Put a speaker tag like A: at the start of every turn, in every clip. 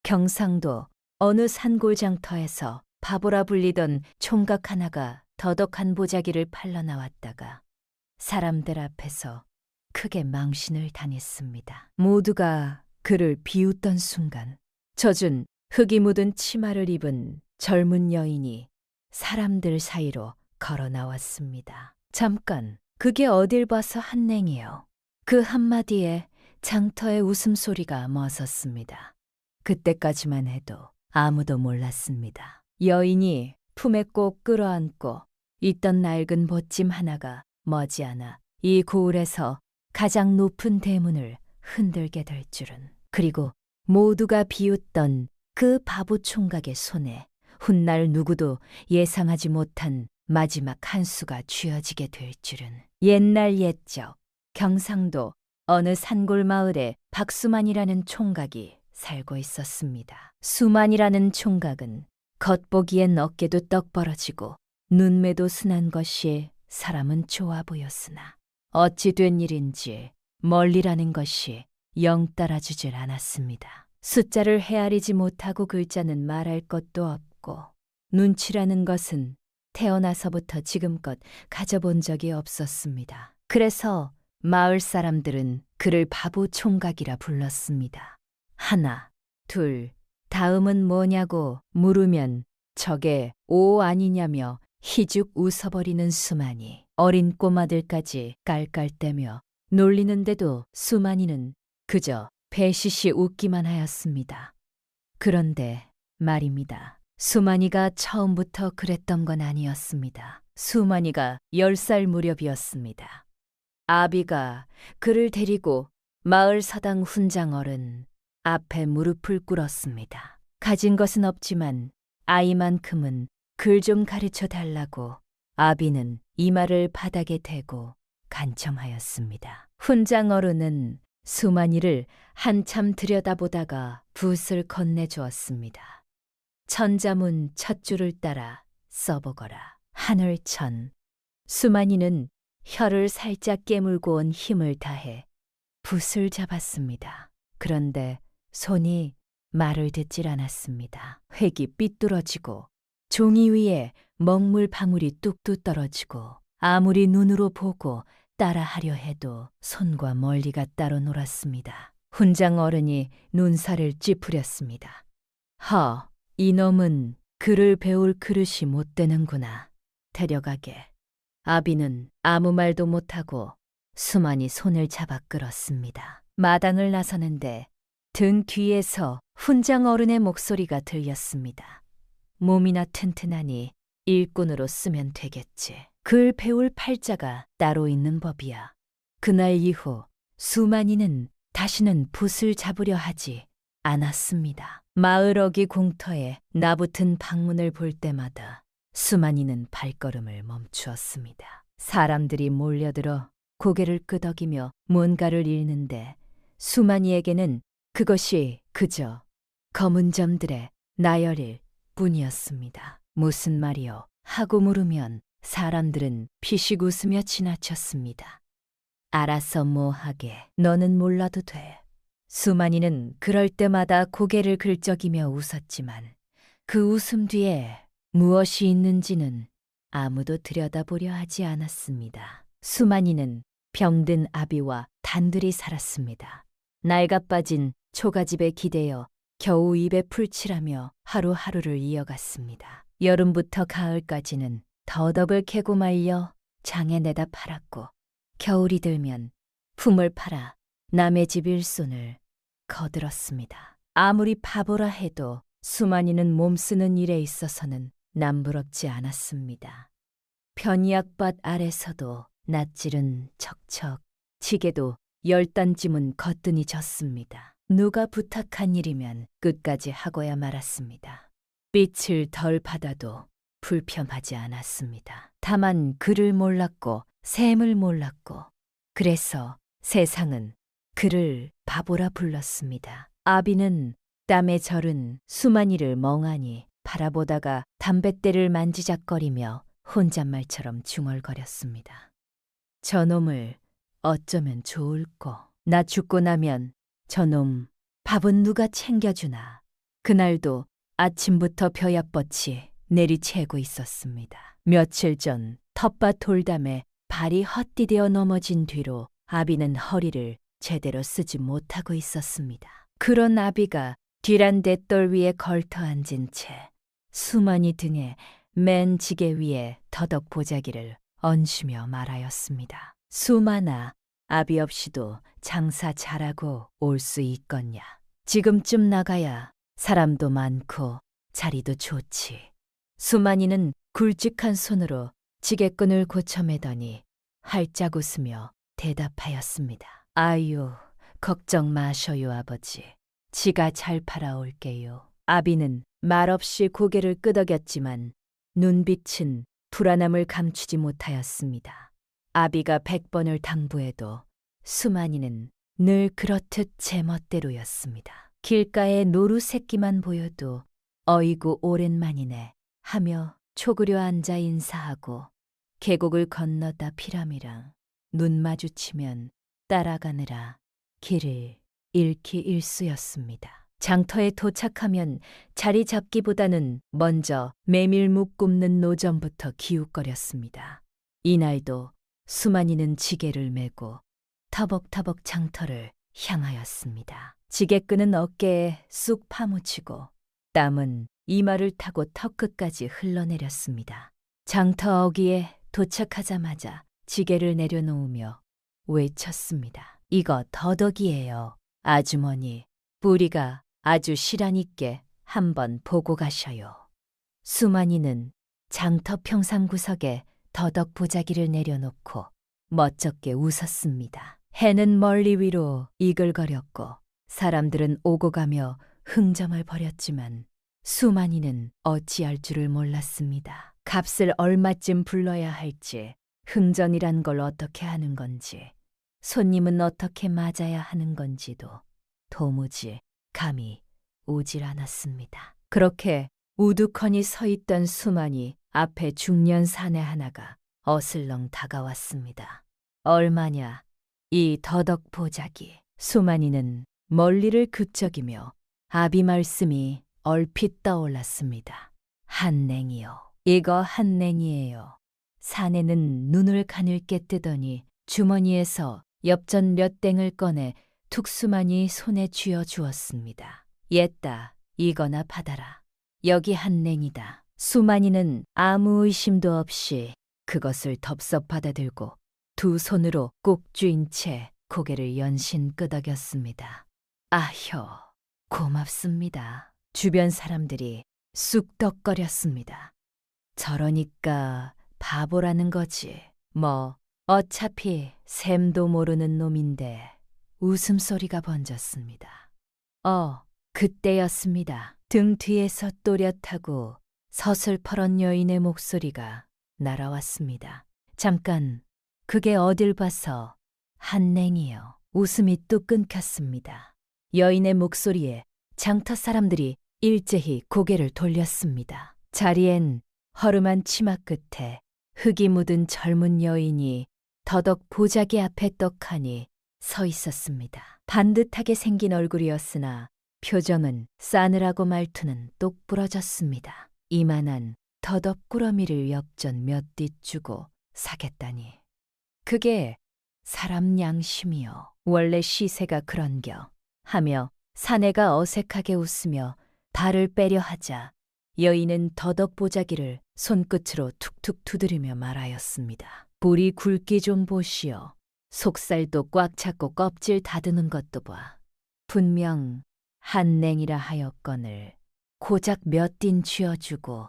A: 경상도 어느 산골장터에서 바보라 불리던 총각 하나가 더덕한 보자기를 팔러 나왔다가 사람들 앞에서 크게 망신을 당했습니다. 모두가 그를 비웃던 순간 젖은 흙이 묻은 치마를 입은 젊은 여인이 사람들 사이로 걸어 나왔습니다. 잠깐, 그게 어딜 봐서 한냉이요. 그 한마디에 장터의 웃음소리가 멎었습니다. 그때까지만 해도 아무도 몰랐습니다. 여인이 품에 꼭 끌어안고 있던 낡은 보찜 하나가 머지않아 이 고을에서 가장 높은 대문을 흔들게 될 줄은. 그리고 모두가 비웃던 그 바보 총각의 손에 훗날 누구도 예상하지 못한 마지막 한 수가 쥐어지게 될 줄은. 옛날 옛적 경상도 어느 산골 마을에 박수만이라는 총각이 살고 있었습니다. 수만이라는 총각은 겉보기엔 어깨도 떡 벌어지고 눈매도 순한 것이 사람은 좋아 보였으나 어찌 된 일인지 멀리라는 것이 영 따라주질 않았습니다. 숫자를 헤아리지 못하고 글자는 말할 것도 없고 눈치라는 것은 태어나서부터 지금껏 가져본 적이 없었습니다. 그래서 마을 사람들은 그를 바보 총각이라 불렀습니다. 하나, 둘, 다음은 뭐냐고 물으면 저게 오 아니냐며 희죽 웃어버리는 수만이 어린 꼬마들까지 깔깔대며 놀리는데도 수만이는 그저 배시시 웃기만 하였습니다. 그런데 말입니다. 수만이가 처음부터 그랬던 건 아니었습니다. 수만이가 10살 무렵이었습니다. 아비가 그를 데리고 마을 서당 훈장어른 앞에 무릎을 꿇었습니다. 가진 것은 없지만 아이만큼은 글 좀 가르쳐 달라고 아비는 이마를 바닥에 대고 간청하였습니다. 훈장어른은 수만이를 한참 들여다보다가 붓을 건네주었습니다. 천자문 첫 줄을 따라 써보거라. 하늘천. 수만이는 혀를 살짝 깨물고 온 힘을 다해 붓을 잡았습니다. 그런데 손이 말을 듣질 않았습니다. 획이 삐뚤어지고 종이 위에 먹물 방울이 뚝뚝 떨어지고 아무리 눈으로 보고 따라하려 해도 손과 멀리가 따로 놀았습니다. 훈장 어른이 눈살을 찌푸렸습니다. 허, 이놈은 글을 배울 그릇이 못 되는구나. 데려가게. 아비는 아무 말도 못하고 수만이 손을 잡아 끌었습니다. 마당을 나서는데 등 뒤에서 훈장 어른의 목소리가 들렸습니다. 몸이나 튼튼하니 일꾼으로 쓰면 되겠지. 글 배울 팔자가 따로 있는 법이야. 그날 이후 수만이는 다시는 붓을 잡으려 하지 않았습니다. 마을 어귀 공터에 나붙은 방문을 볼 때마다 수만이는 발걸음을 멈추었습니다. 사람들이 몰려들어 고개를 끄덕이며 뭔가를 읽는데 수만이에게는 그것이 그저 검은 점들의 나열일 뿐이었습니다. 무슨 말이요? 하고 물으면 사람들은 피식 웃으며 지나쳤습니다. 알아서 뭐하게, 너는 몰라도 돼. 수만이는 그럴 때마다 고개를 긁적이며 웃었지만 그 웃음 뒤에 무엇이 있는지는 아무도 들여다보려 하지 않았습니다. 수만이는 병든 아비와 단둘이 살았습니다. 낡아빠진 초가집에 기대어 겨우 입에 풀칠하며 하루하루를 이어갔습니다. 여름부터 가을까지는 더덕을 캐고 말려 장에 내다 팔았고 겨울이 들면 품을 팔아 남의 집 일손을 거들었습니다. 아무리 바보라 해도 수만이는 몸쓰는 일에 있어서는 남부럽지 않았습니다. 편이약밭 아래서도 낫질은 척척, 지게도 10단쯤은 거뜬히 졌습니다. 누가 부탁한 일이면 끝까지 하고야 말았습니다. 빛을 덜 받아도 불평하지 않았습니다. 다만 글을 몰랐고 셈을 몰랐고 그래서 세상은 그를 바보라 불렀습니다. 아비는 땀에 절은 수만이를 멍하니 바라보다가 담뱃대를 만지작거리며 혼잣말처럼 중얼거렸습니다. 저놈을 어쩌면 좋을꼬. 나 죽고 나면 저놈 밥은 누가 챙겨주나. 그날도 아침부터 벼약볕이 내리채고 있었습니다. 며칠 전 텃밭 돌담에 발이 헛디뎌 넘어진 뒤로 아비는 허리를 제대로 쓰지 못하고 있었습니다. 그런 아비가 뒤란 돛돌 위에 걸터 앉은 채 수만이 등에 맨 지게 위에 더덕 보자기를 얹으며 말하였습니다. 수만아, 아비 없이도 장사 잘하고 올 수 있겠냐. 지금쯤 나가야 사람도 많고 자리도 좋지. 수만이는 굵직한 손으로 지게끈을 고쳐매더니 활짝 웃으며 대답하였습니다. 아유, 걱정 마셔요, 아버지. 지가 잘 팔아올게요. 아비는 말없이 고개를 끄덕였지만 눈빛은 불안함을 감추지 못하였습니다. 아비가 100번을 당부해도 수만이는 늘 그렇듯 제멋대로였습니다. 길가에 노루 새끼만 보여도 어이구 오랜만이네 하며 초그려 앉아 인사하고 계곡을 건너다 피람이랑 눈 마주치면 따라가느라 길을 잃기 일쑤였습니다. 장터에 도착하면 자리 잡기보다는 먼저 메밀묵 굽는 노점부터 기웃거렸습니다. 이날도 수만이는 지게를 메고 터벅터벅 장터를 향하였습니다. 지게끈은 어깨에 쑥 파묻히고 땀은 이마를 타고 턱끝까지 흘러내렸습니다. 장터 어귀에 도착하자마자 지게를 내려놓으며 외쳤습니다. 이거 더덕이에요. 아주머니, 뿌리가 아주 실한 있게 한번 보고 가셔요. 수만이는 장터 평상구석에 더덕 보자기를 내려놓고 멋쩍게 웃었습니다. 해는 멀리 위로 이글거렸고 사람들은 오고 가며 흥정을 벌였지만 수만이는 어찌할 줄을 몰랐습니다. 값을 얼마쯤 불러야 할지, 흥정이란 걸 어떻게 하는 건지, 손님은 어떻게 맞아야 하는 건지도 도무지 감이 오질 않았습니다. 그렇게 우두커니 서 있던 수만이 앞에 중년 사내 하나가 어슬렁 다가왔습니다. 얼마냐, 이 더덕 보자기. 수만이는 멀리를 그적이며 아비 말씀이 얼핏 떠올랐습니다. 한 냉이요. 이거 한 냉이에요. 사내는 눈을 가늘게 뜨더니 주머니에서 엽전 몇 땡을 꺼내 툭수만이 손에 쥐어 주었습니다. 옛다, 이거나 받아라. 여기 한 냉이다. 수만이는 아무 의심도 없이 그것을 덥석 받아들고 두 손으로 꼭 쥐인 채 고개를 연신 끄덕였습니다. 아휴, 고맙습니다. 주변 사람들이 쑥덕거렸습니다. 저러니까 바보라는 거지. 뭐 어차피 셈도 모르는 놈인데 웃음소리가 번졌습니다. 그때였습니다. 등 뒤에서 또렷하고 서슬퍼런 여인의 목소리가 날아왔습니다. 잠깐, 그게 어딜 봐서 한냉이요. 웃음이 뚝 끊겼습니다. 여인의 목소리에 장터 사람들이 일제히 고개를 돌렸습니다. 자리엔 허름한 치마 끝에 흙이 묻은 젊은 여인이 더덕 보자기 앞에 떡하니 서 있었습니다. 반듯하게 생긴 얼굴이었으나 표정은 싸늘하고 말투는 똑 부러졌습니다. 이만한 더덕 꾸러미를 역전 몇 띠 주고 사겠다니. 그게 사람 양심이요. 원래 시세가 그런겨. 하며 사내가 어색하게 웃으며 발을 빼려 하자 여인은 더덕 보자기를 손끝으로 툭툭 두드리며 말하였습니다. 불이 굵기 좀 보시오. 속살도 꽉 찼고 껍질 다드는 것도 봐. 분명 한냉이라 하였거늘 고작 몇 딘 쥐어주고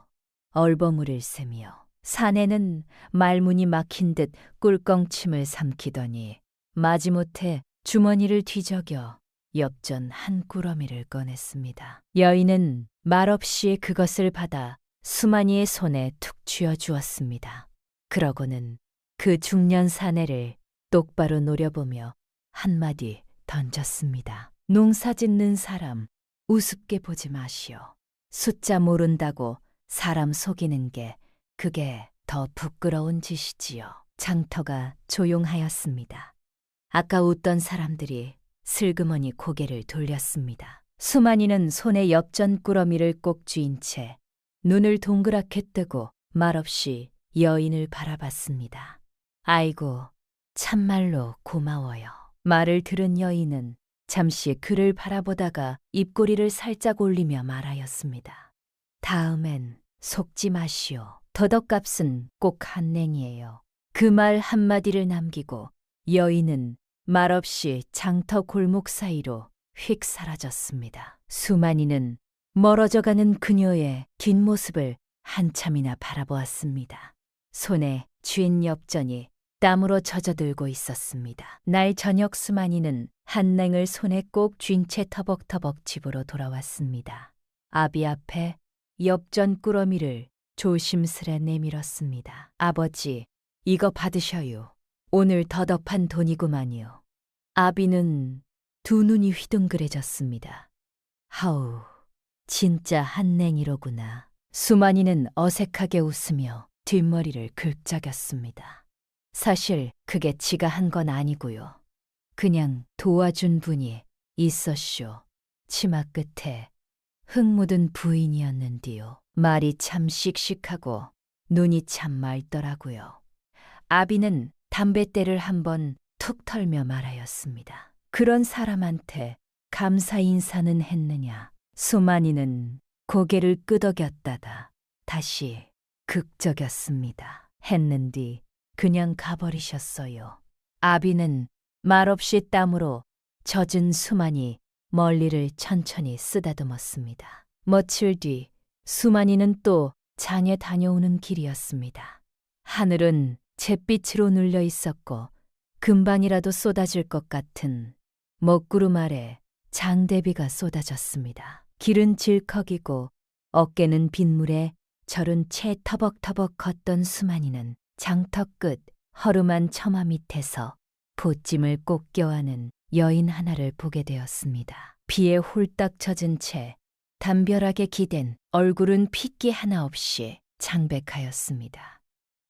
A: 얼버무릴 셈이요. 사내는 말문이 막힌 듯 꿀꺽침을 삼키더니 마지못해 주머니를 뒤적여 엽전 한 꾸러미를 꺼냈습니다. 여인은 말없이 그것을 받아 수만이의 손에 툭 쥐어주었습니다. 그러고는 그 중년 사내를 똑바로 노려보며 한마디 던졌습니다. 농사 짓는 사람 우습게 보지 마시오. 숫자 모른다고 사람 속이는 게 그게 더 부끄러운 짓이지요. 장터가 조용하였습니다. 아까 웃던 사람들이 슬그머니 고개를 돌렸습니다. 수만이는 손에 엽전 꾸러미를 꼭 쥐인 채 눈을 동그랗게 뜨고 말없이 여인을 바라봤습니다. 아이고, 참말로 고마워요. 말을 들은 여인은 잠시 그를 바라보다가 입꼬리를 살짝 올리며 말하였습니다. 다음엔 속지 마시오. 더덕값은 꼭 한 냉이에요. 그 말 한마디를 남기고 여인은 말없이 장터 골목 사이로 휙 사라졌습니다. 수만이는 멀어져가는 그녀의 뒷모습을 한참이나 바라보았습니다. 손에 쥔 엽전이 땀으로 젖어들고 있었습니다. 날 저녁 수만이는 한 냉을 손에 꼭 쥔 채 터벅터벅 집으로 돌아왔습니다. 아비 앞에 엽전 꾸러미를 조심스레 내밀었습니다. 아버지, 이거 받으셔요. 오늘 더덕한 돈이구만요. 아비는 두 눈이 휘둥그레졌습니다. 하우, 진짜 한 냉이로구나. 수만이는 어색하게 웃으며 뒷머리를 긁적였습니다. 사실 그게 지가 한 건 아니고요. 그냥 도와준 분이 있었쇼. 치마 끝에 흙 묻은 부인이었는디요. 말이 참 씩씩하고 눈이 참 맑더라고요. 아비는 담뱃대를 한번 툭 털며 말하였습니다. 그런 사람한테 감사 인사는 했느냐. 수만이는 고개를 끄덕였다가 다시 극적였습니다. 했는디 그냥 가버리셨어요. 아비는 말없이 땀으로 젖은 수만이 멀리를 천천히 쓰다듬었습니다. 며칠 뒤 수만이는 또 장에 다녀오는 길이었습니다. 하늘은 잿빛으로 눌려 있었고 금방이라도 쏟아질 것 같은 먹구름 아래 장대비가 쏟아졌습니다. 길은 질컥이고 어깨는 빗물에 절은 채 터벅터벅 걷던 수만이는 장터 끝 허름한 처마 밑에서 보찜을 꼭 껴안은 여인 하나를 보게 되었습니다. 비에 홀딱 젖은 채 담벼락에 기댄 얼굴은 핏기 하나 없이 창백하였습니다.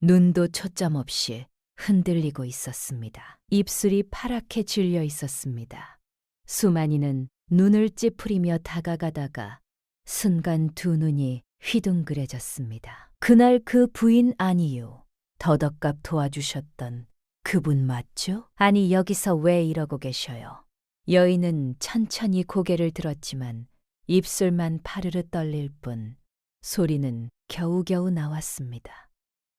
A: 눈도 초점 없이 흔들리고 있었습니다. 입술이 파랗게 질려 있었습니다. 수만이는 눈을 찌푸리며 다가가다가 순간 두 눈이 휘둥그레졌습니다. 그날 그 부인 아니요. 더덕값 도와주셨던 그분 맞죠? 아니 여기서 왜 이러고 계셔요? 여인은 천천히 고개를 들었지만 입술만 파르르 떨릴 뿐 소리는 겨우겨우 나왔습니다.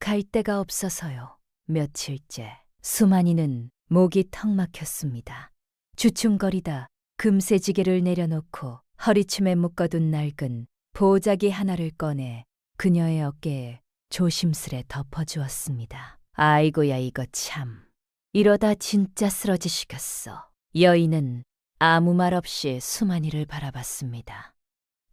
A: 갈 데가 없어서요. 며칠째. 수만이는 목이 턱 막혔습니다. 주춤거리다 금세지게를 내려놓고 허리춤에 묶어둔 낡은 보자기 하나를 꺼내 그녀의 어깨에 조심스레 덮어주었습니다. 아이고야 이거 참. 이러다 진짜 쓰러지시겠어. 여인은 아무 말 없이 수만이를 바라봤습니다.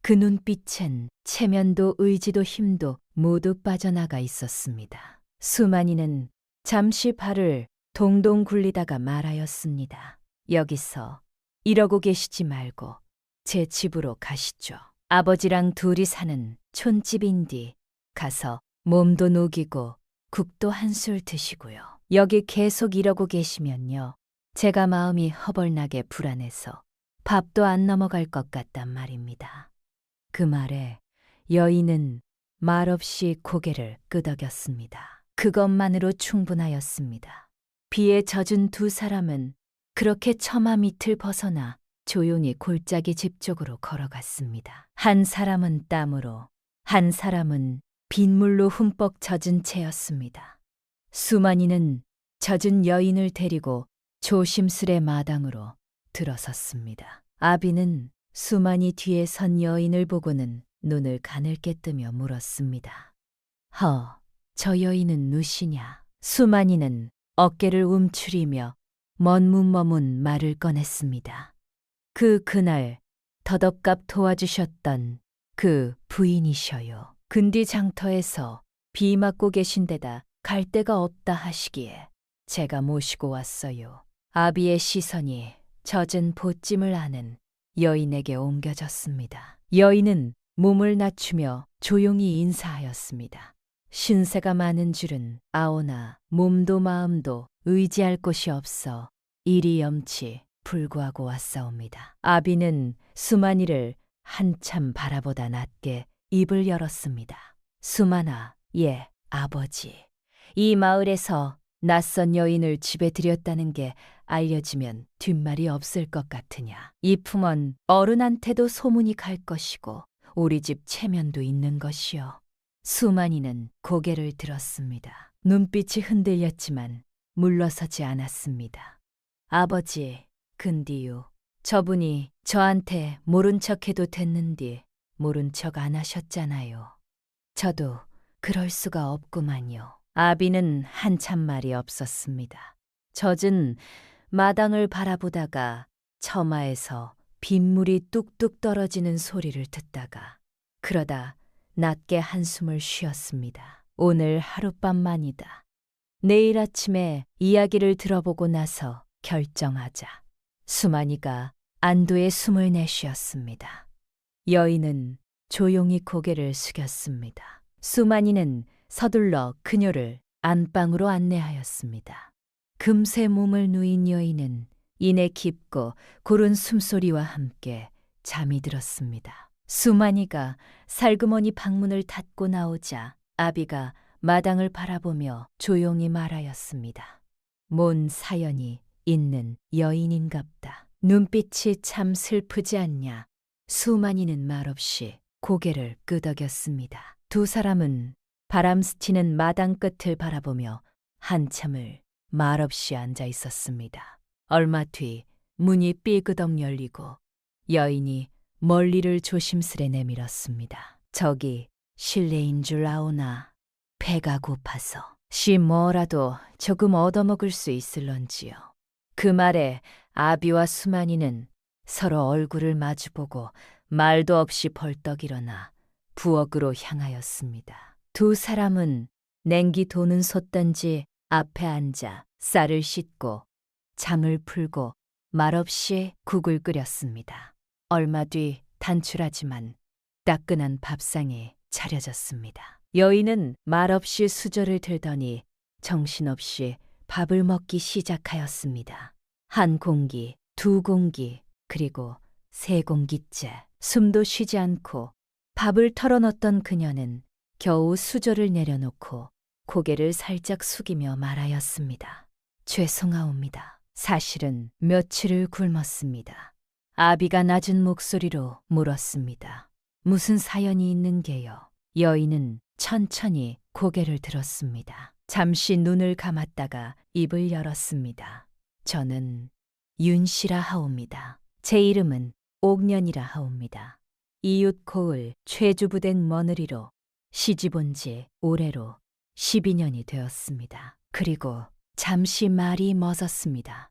A: 그 눈빛엔 체면도 의지도 힘도 모두 빠져나가 있었습니다. 수만이는 잠시 발을 동동 굴리다가 말하였습니다. 여기서 이러고 계시지 말고 제 집으로 가시죠. 아버지랑 둘이 사는 촌집인디 가서 몸도 녹이고 국도 한술 드시고요. 여기 계속 이러고 계시면요. 제가 마음이 허벌나게 불안해서 밥도 안 넘어갈 것 같단 말입니다. 그 말에 여인은 말없이 고개를 끄덕였습니다. 그것만으로 충분하였습니다. 비에 젖은 두 사람은 그렇게 처마 밑을 벗어나 조용히 골짜기 집 쪽으로 걸어갔습니다. 한 사람은 땀으로, 한 사람은 빗물로 흠뻑 젖은 채였습니다. 수만이는 젖은 여인을 데리고 조심스레 마당으로 들어섰습니다. 아비는 수만이 뒤에 선 여인을 보고는 눈을 가늘게 뜨며 물었습니다. 저 여인은 누시냐? 수만이는 어깨를 움츠리며 머문머문 말을 꺼냈습니다. 그날 더덕값 도와주셨던 그 부인이셔요. 근디 장터에서 비 맞고 계신 데다 갈 데가 없다 하시기에 제가 모시고 왔어요. 아비의 시선이 젖은 보찜을 아는 여인에게 옮겨졌습니다. 여인은 몸을 낮추며 조용히 인사하였습니다. 신세가 많은 줄은 아오나 몸도 마음도 의지할 곳이 없어 이리 염치 불구하고 왔사옵니다. 아비는 수만이를 한참 바라보다 낮게 입을 열었습니다. 수만아, 예, 아버지. 이 마을에서 낯선 여인을 집에 들였다는 게 알려지면 뒷말이 없을 것 같으냐. 이 품은 어른한테도 소문이 갈 것이고 우리 집 체면도 있는 것이요. 수만이는 고개를 들었습니다. 눈빛이 흔들렸지만 물러서지 않았습니다. 아버지, 근디유, 저분이 저한테 모른 척해도 됐는디 모른 척 안 하셨잖아요. 저도 그럴 수가 없구만요. 아비는 한참 말이 없었습니다. 젖은 마당을 바라보다가 처마에서 빗물이 뚝뚝 떨어지는 소리를 듣다가 그러다 낮게 한숨을 쉬었습니다. 오늘 하룻밤만이다. 내일 아침에 이야기를 들어보고 나서 결정하자. 수만이가 안도의 숨을 내쉬었습니다. 여인은 조용히 고개를 숙였습니다. 수만이는 서둘러 그녀를 안방으로 안내하였습니다. 금세 몸을 누인 여인은 이내 깊고 고른 숨소리와 함께 잠이 들었습니다. 수만이가 살그머니 방문을 닫고 나오자 아비가 마당을 바라보며 조용히 말하였습니다. 뭔 사연이 있는 여인인갑다. 눈빛이 참 슬프지 않냐. 수만이는 말없이 고개를 끄덕였습니다. 두 사람은 바람 스치는 마당 끝을 바라보며 한참을 말없이 앉아 있었습니다. 얼마 뒤 문이 삐그덕 열리고 여인이 멀리를 조심스레 내밀었습니다. 저기 실내인 줄 아오나 배가 고파서 씨 뭐라도 조금 얻어먹을 수 있을런지요. 그 말에 아비와 수만이는 서로 얼굴을 마주보고 말도 없이 벌떡 일어나 부엌으로 향하였습니다. 두 사람은 냉기 도는 솥단지 앞에 앉아 쌀을 씻고 장을 풀고 말없이 국을 끓였습니다. 얼마 뒤 단출하지만 따끈한 밥상이 차려졌습니다. 여인은 말없이 수저를 들더니 정신없이 밥을 먹기 시작하였습니다. 한 공기, 두 공기, 그리고 세 공기째 숨도 쉬지 않고 밥을 털어넣던 그녀는 겨우 수저를 내려놓고 고개를 살짝 숙이며 말하였습니다. 죄송하옵니다. 사실은 며칠을 굶었습니다. 아비가 낮은 목소리로 물었습니다. 무슨 사연이 있는 게요? 여인은 천천히 고개를 들었습니다. 잠시 눈을 감았다가 입을 열었습니다. 저는 윤씨라 하옵니다. 제 이름은 옥년이라 하옵니다. 이웃 고을 최주부댁 며느리로 시집온 지 올해로 12년이 되었습니다. 그리고 잠시 말이 멎었습니다.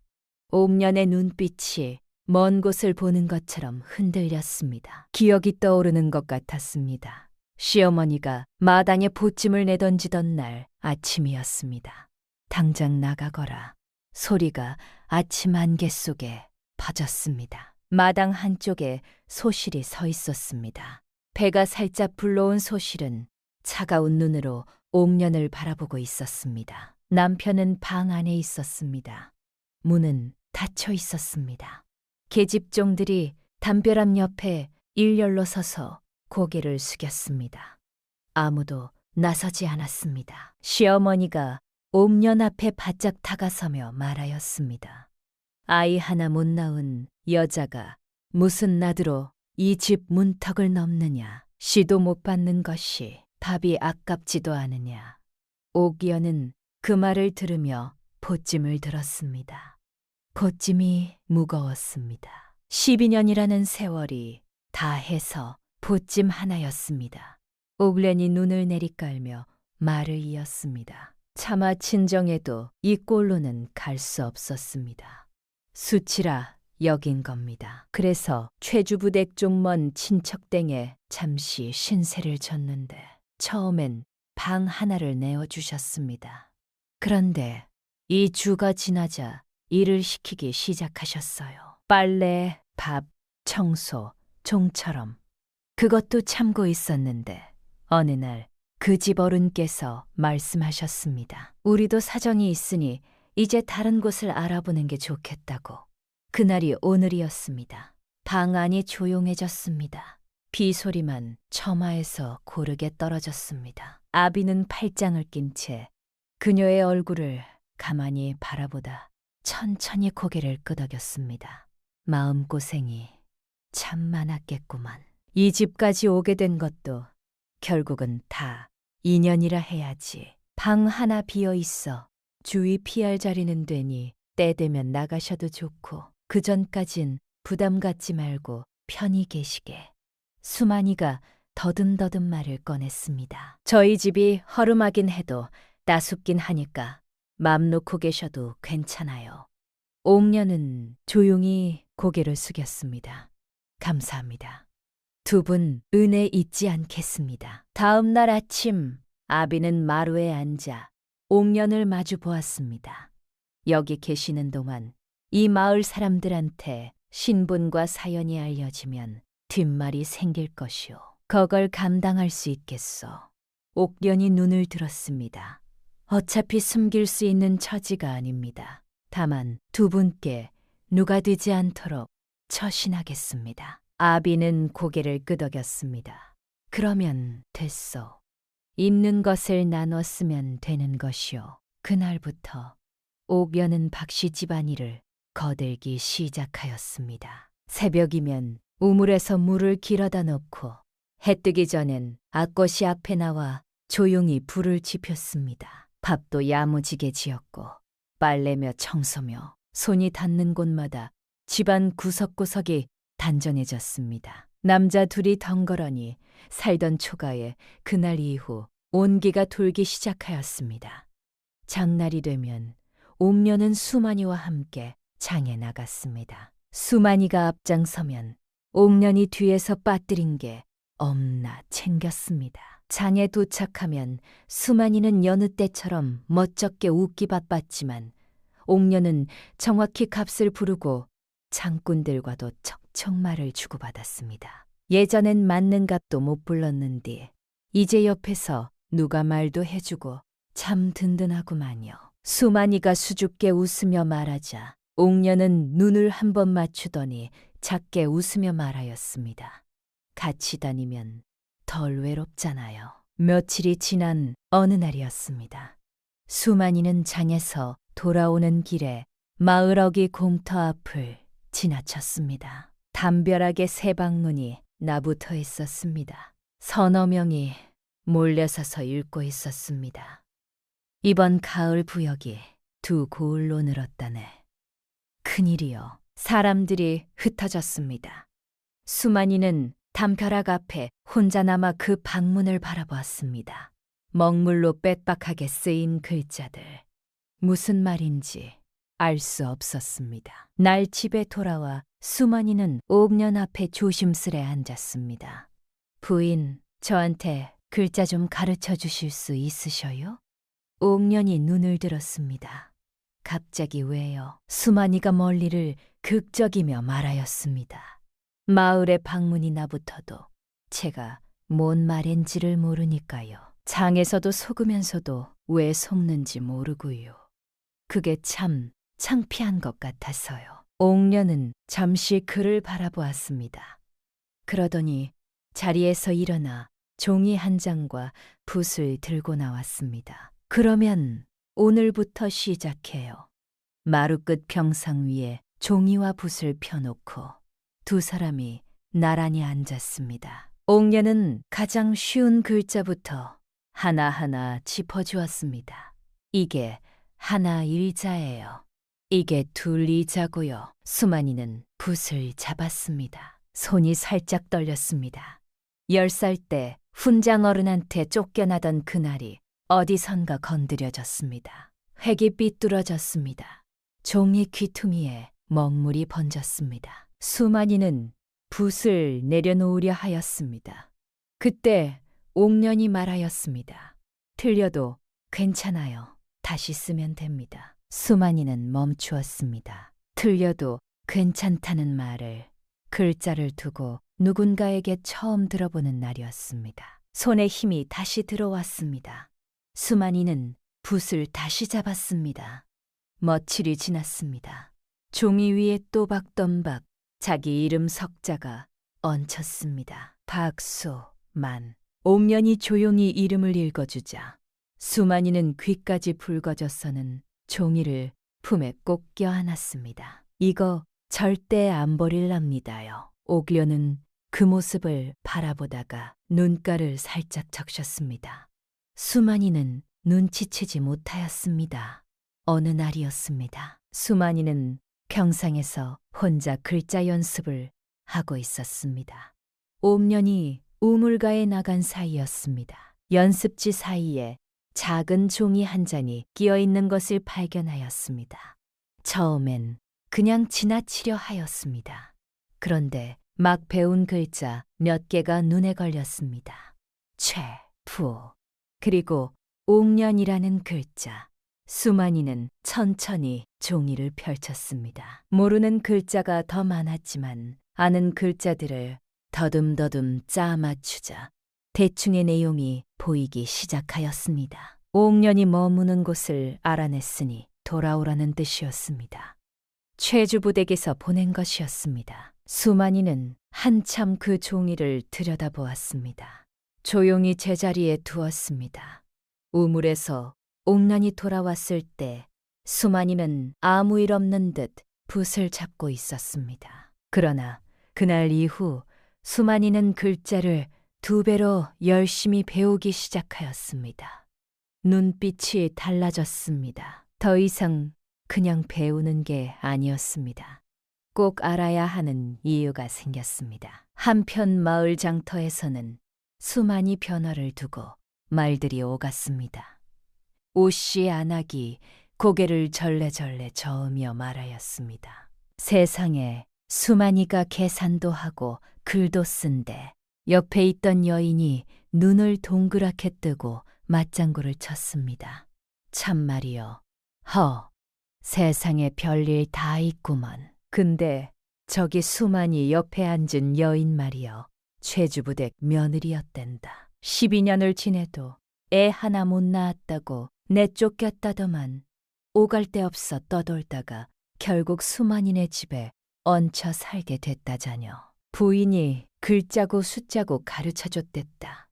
A: 옥년의 눈빛이 먼 곳을 보는 것처럼 흔들렸습니다. 기억이 떠오르는 것 같았습니다. 시어머니가 마당에 보찜을 내던지던 날 아침이었습니다. 당장 나가거라. 소리가 아침 안개 속에 퍼졌습니다. 마당 한쪽에 소실이 서 있었습니다. 배가 살짝 불러온 소실은 차가운 눈으로 옥년을 바라보고 있었습니다. 남편은 방 안에 있었습니다. 문은 닫혀 있었습니다. 계집종들이 담벼락 옆에 일렬로 서서 고개를 숙였습니다. 아무도 나서지 않았습니다. 시어머니가 옥년 앞에 바짝 다가서며 말하였습니다. 아이 하나 못 낳은 여자가 무슨 나드로 이 집 문턱을 넘느냐. 시도 못 받는 것이 밥이 아깝지도 않으냐. 옥연은 그 말을 들으며 보찜을 들었습니다. 보찜이 무거웠습니다. 12년이라는 세월이 다 해서 보찜 하나였습니다. 옥련이 눈을 내리깔며 말을 이었습니다. 차마 친정에도 이 꼴로는 갈 수 없었습니다. 수치라 여긴 겁니다. 그래서 최주부댁 쪽 먼 친척댁에 잠시 신세를 졌는데 처음엔 방 하나를 내어주셨습니다. 그런데 이 주가 지나자 일을 시키기 시작하셨어요. 빨래, 밥, 청소, 종처럼. 그것도 참고 있었는데 어느 날 그 집 어른께서 말씀하셨습니다. 우리도 사정이 있으니 이제 다른 곳을 알아보는 게 좋겠다고. 그날이 오늘이었습니다. 방 안이 조용해졌습니다. 비 소리만 처마에서 고르게 떨어졌습니다. 아비는 팔짱을 낀 채 그녀의 얼굴을 가만히 바라보다 천천히 고개를 끄덕였습니다. 마음고생이 참 많았겠구만. 이 집까지 오게 된 것도 결국은 다 인연이라 해야지. 방 하나 비어 있어 주위 피할 자리는 되니 때 되면 나가셔도 좋고 그 전까진 부담 갖지 말고 편히 계시게. 수만이가 더듬더듬 말을 꺼냈습니다. 저희 집이 허름하긴 해도 따숩긴 하니까 맘 놓고 계셔도 괜찮아요. 옥녀는 조용히 고개를 숙였습니다. 감사합니다. 두 분 은혜 잊지 않겠습니다. 다음 날 아침 아비는 마루에 앉아 옥년을 마주 보았습니다. 여기 계시는 동안 이 마을 사람들한테 신분과 사연이 알려지면 뒷말이 생길 것이오. 그걸 감당할 수 있겠소. 옥련이 눈을 들었습니다. 어차피 숨길 수 있는 처지가 아닙니다. 다만 두 분께 누가 되지 않도록 처신하겠습니다. 아비는 고개를 끄덕였습니다. 그러면 됐소. 있는 것을 나눠 쓰면 되는 것이오. 그날부터 옥련은 박씨 집안일을 거들기 시작하였습니다. 새벽이면 우물에서 물을 길어다 놓고 해 뜨기 전엔 앞것이 앞에 나와 조용히 불을 지폈습니다. 밥도 야무지게 지었고 빨래며 청소며 손이 닿는 곳마다 집안 구석구석이 단정해졌습니다. 남자 둘이 덩그러니 살던 초가에 그날 이후 온기가 돌기 시작하였습니다. 장날이 되면 옥녀는 수만이와 함께 장에 나갔습니다. 수만이가 앞장서면 옥년이 뒤에서 빠뜨린 게 엄나 챙겼습니다. 장에 도착하면 수만이는 여느 때처럼 멋쩍게 웃기 바빴지만 옥년은 정확히 값을 부르고 장꾼들과도 척척 말을 주고받았습니다. 예전엔 맞는 값도 못 불렀는데 이제 옆에서 누가 말도 해주고 참 든든하구만요. 수만이가 수줍게 웃으며 말하자 옥년은 눈을 한번 맞추더니 작게 웃으며 말하였습니다. 같이 다니면 덜 외롭잖아요. 며칠이 지난 어느 날이었습니다. 수만이는 장에서 돌아오는 길에 마을 어귀 공터 앞을 지나쳤습니다. 담벼락에 새 방문이 나부터 있었습니다. 서너 명이 몰려서서 읽고 있었습니다. 이번 가을 부역이 두 고을로 늘었다네. 큰일이요. 사람들이 흩어졌습니다. 수만이는 담벼락 앞에 혼자 남아 그 방문을 바라보았습니다. 먹물로 빽빽하게 쓰인 글자들. 무슨 말인지 알 수 없었습니다. 날 집에 돌아와 수만이는 옥년 앞에 조심스레 앉았습니다. 부인, 저한테 글자 좀 가르쳐 주실 수 있으셔요? 옥년이 눈을 들었습니다. 갑자기 왜요? 수만이가 멀리를 극적이며 말하였습니다. 마을의 방문이 나부터도 제가 뭔 말인지를 모르니까요. 장에서도 속으면서도 왜 속는지 모르고요. 그게 참 창피한 것 같아서요. 옥년은 잠시 그를 바라보았습니다. 그러더니 자리에서 일어나 종이 한 장과 붓을 들고 나왔습니다. 그러면 오늘부터 시작해요. 마루 끝 병상 위에 종이와 붓을 펴놓고 두 사람이 나란히 앉았습니다. 옥년은 가장 쉬운 글자부터 하나하나 짚어주었습니다. 이게 하나 일자예요. 이게 둘 이자고요. 수만이는 붓을 잡았습니다. 손이 살짝 떨렸습니다. 10살 때 훈장 어른한테 쫓겨나던 그날이 어디선가 건드려졌습니다. 획이 삐뚤어졌습니다. 종이 귀퉁이에 먹물이 번졌습니다. 수만이는 붓을 내려놓으려 하였습니다. 그때 옥년이 말하였습니다. 틀려도 괜찮아요. 다시 쓰면 됩니다. 수만이는 멈추었습니다. 틀려도 괜찮다는 말을 글자를 두고 누군가에게 처음 들어보는 날이었습니다. 손에 힘이 다시 들어왔습니다. 수만이는 붓을 다시 잡았습니다. 며칠이 지났습니다. 종이 위에 또박또박 자기 이름 석자가 얹혔습니다. 박소만. 옥년이 조용히 이름을 읽어주자 수만이는 귀까지 붉어져서는 종이를 품에 꼭 껴안았습니다. 이거 절대 안 버릴랍니다요. 옥련은 그 모습을 바라보다가 눈가를 살짝 적셨습니다. 수만이는 눈치채지 못하였습니다. 어느 날이었습니다. 수만이는 평상에서 혼자 글자 연습을 하고 있었습니다. 옥년이 우물가에 나간 사이였습니다. 연습지 사이에 작은 종이 한 잔이 끼어 있는 것을 발견하였습니다. 처음엔 그냥 지나치려 하였습니다. 그런데 막 배운 글자 몇 개가 눈에 걸렸습니다. 최,부, 그리고 옥년이라는 글자. 수만이는 천천히 종이를 펼쳤습니다. 모르는 글자가 더 많았지만 아는 글자들을 더듬더듬 짜 맞추자 대충의 내용이 보이기 시작하였습니다. 옥년이 머무는 곳을 알아냈으니 돌아오라는 뜻이었습니다. 최주부댁에서 보낸 것이었습니다. 수만이는 한참 그 종이를 들여다보았습니다. 조용히 제자리에 두었습니다. 우물에서 옥년이 돌아왔을 때 수만이는 아무 일 없는 듯 붓을 잡고 있었습니다. 그러나 그날 이후 수만이는 글자를 2배로 열심히 배우기 시작하였습니다. 눈빛이 달라졌습니다. 더 이상 그냥 배우는 게 아니었습니다. 꼭 알아야 하는 이유가 생겼습니다. 한편 마을 장터에서는 수만이 변화를 두고 말들이 오갔습니다. 오씨 안악이 고개를 절레절레 저으며 말하였습니다. 세상에 수만이가 계산도 하고 글도 쓴데 옆에 있던 여인이 눈을 동그랗게 뜨고 맞장구를 쳤습니다. 참말이여, 세상에 별일 다 있구먼. 근데 저기 수만이 옆에 앉은 여인 말이여, 최주부댁 며느리였댄다. 12년을 지내도 애 하나 못 낳았다고 내쫓겼다더만 오갈 데 없어 떠돌다가 결국 수만이네 집에 얹혀 살게 됐다자녀. 부인이 글자고 숫자고 가르쳐줬댔다.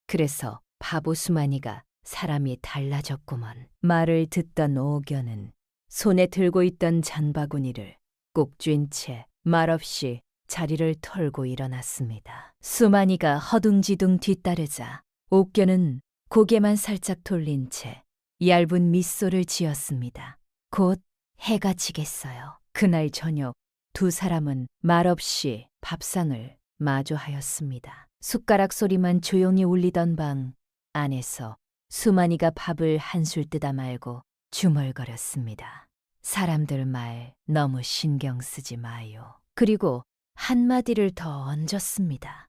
A: 그래서 바보 수만이가 사람이 달라졌구먼. 말을 듣던 옥연은 손에 들고 있던 장바구니를 꼭 쥔 채 말없이 자리를 털고 일어났습니다. 수만이가 허둥지둥 뒤따르자 옥견은 고개만 살짝 돌린 채 얇은 미소를 지었습니다. 곧 해가 지겠어요. 그날 저녁 2사람은 말없이 밥상을 마주하였습니다. 숟가락 소리만 조용히 울리던 방 안에서 수만이가 밥을 한술 뜨다 말고 중얼거렸습니다. 사람들 말 너무 신경 쓰지 마요. 그리고 한마디를 더 얹었습니다.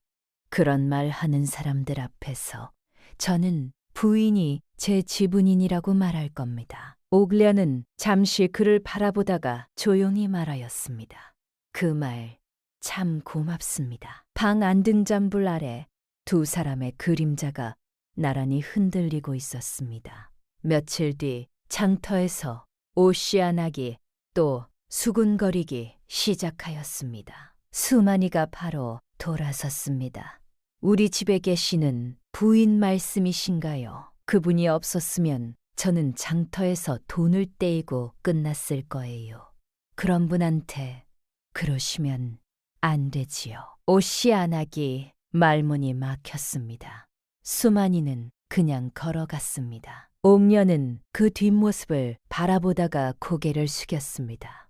A: 그런 말 하는 사람들 앞에서 저는 부인이 제 지분인이라고 말할 겁니다. 옥련은 잠시 그를 바라보다가 조용히 말하였습니다. 그 말 참 고맙습니다. 방 안등잔불 아래 2사람의 그림자가 나란히 흔들리고 있었습니다. 며칠 뒤 장터에서 오씨안악이 또 수군거리기 시작하였습니다. 수만이가 바로 돌아섰습니다. 우리 집에 계시는 부인 말씀이신가요? 그분이 없었으면 저는 장터에서 돈을 떼이고 끝났을 거예요. 그런 분한테 그러시면 안 되지요. 오씨안악이 말문이 막혔습니다. 수만이는 그냥 걸어갔습니다. 옥년은 그 뒷모습을 바라보다가 고개를 숙였습니다.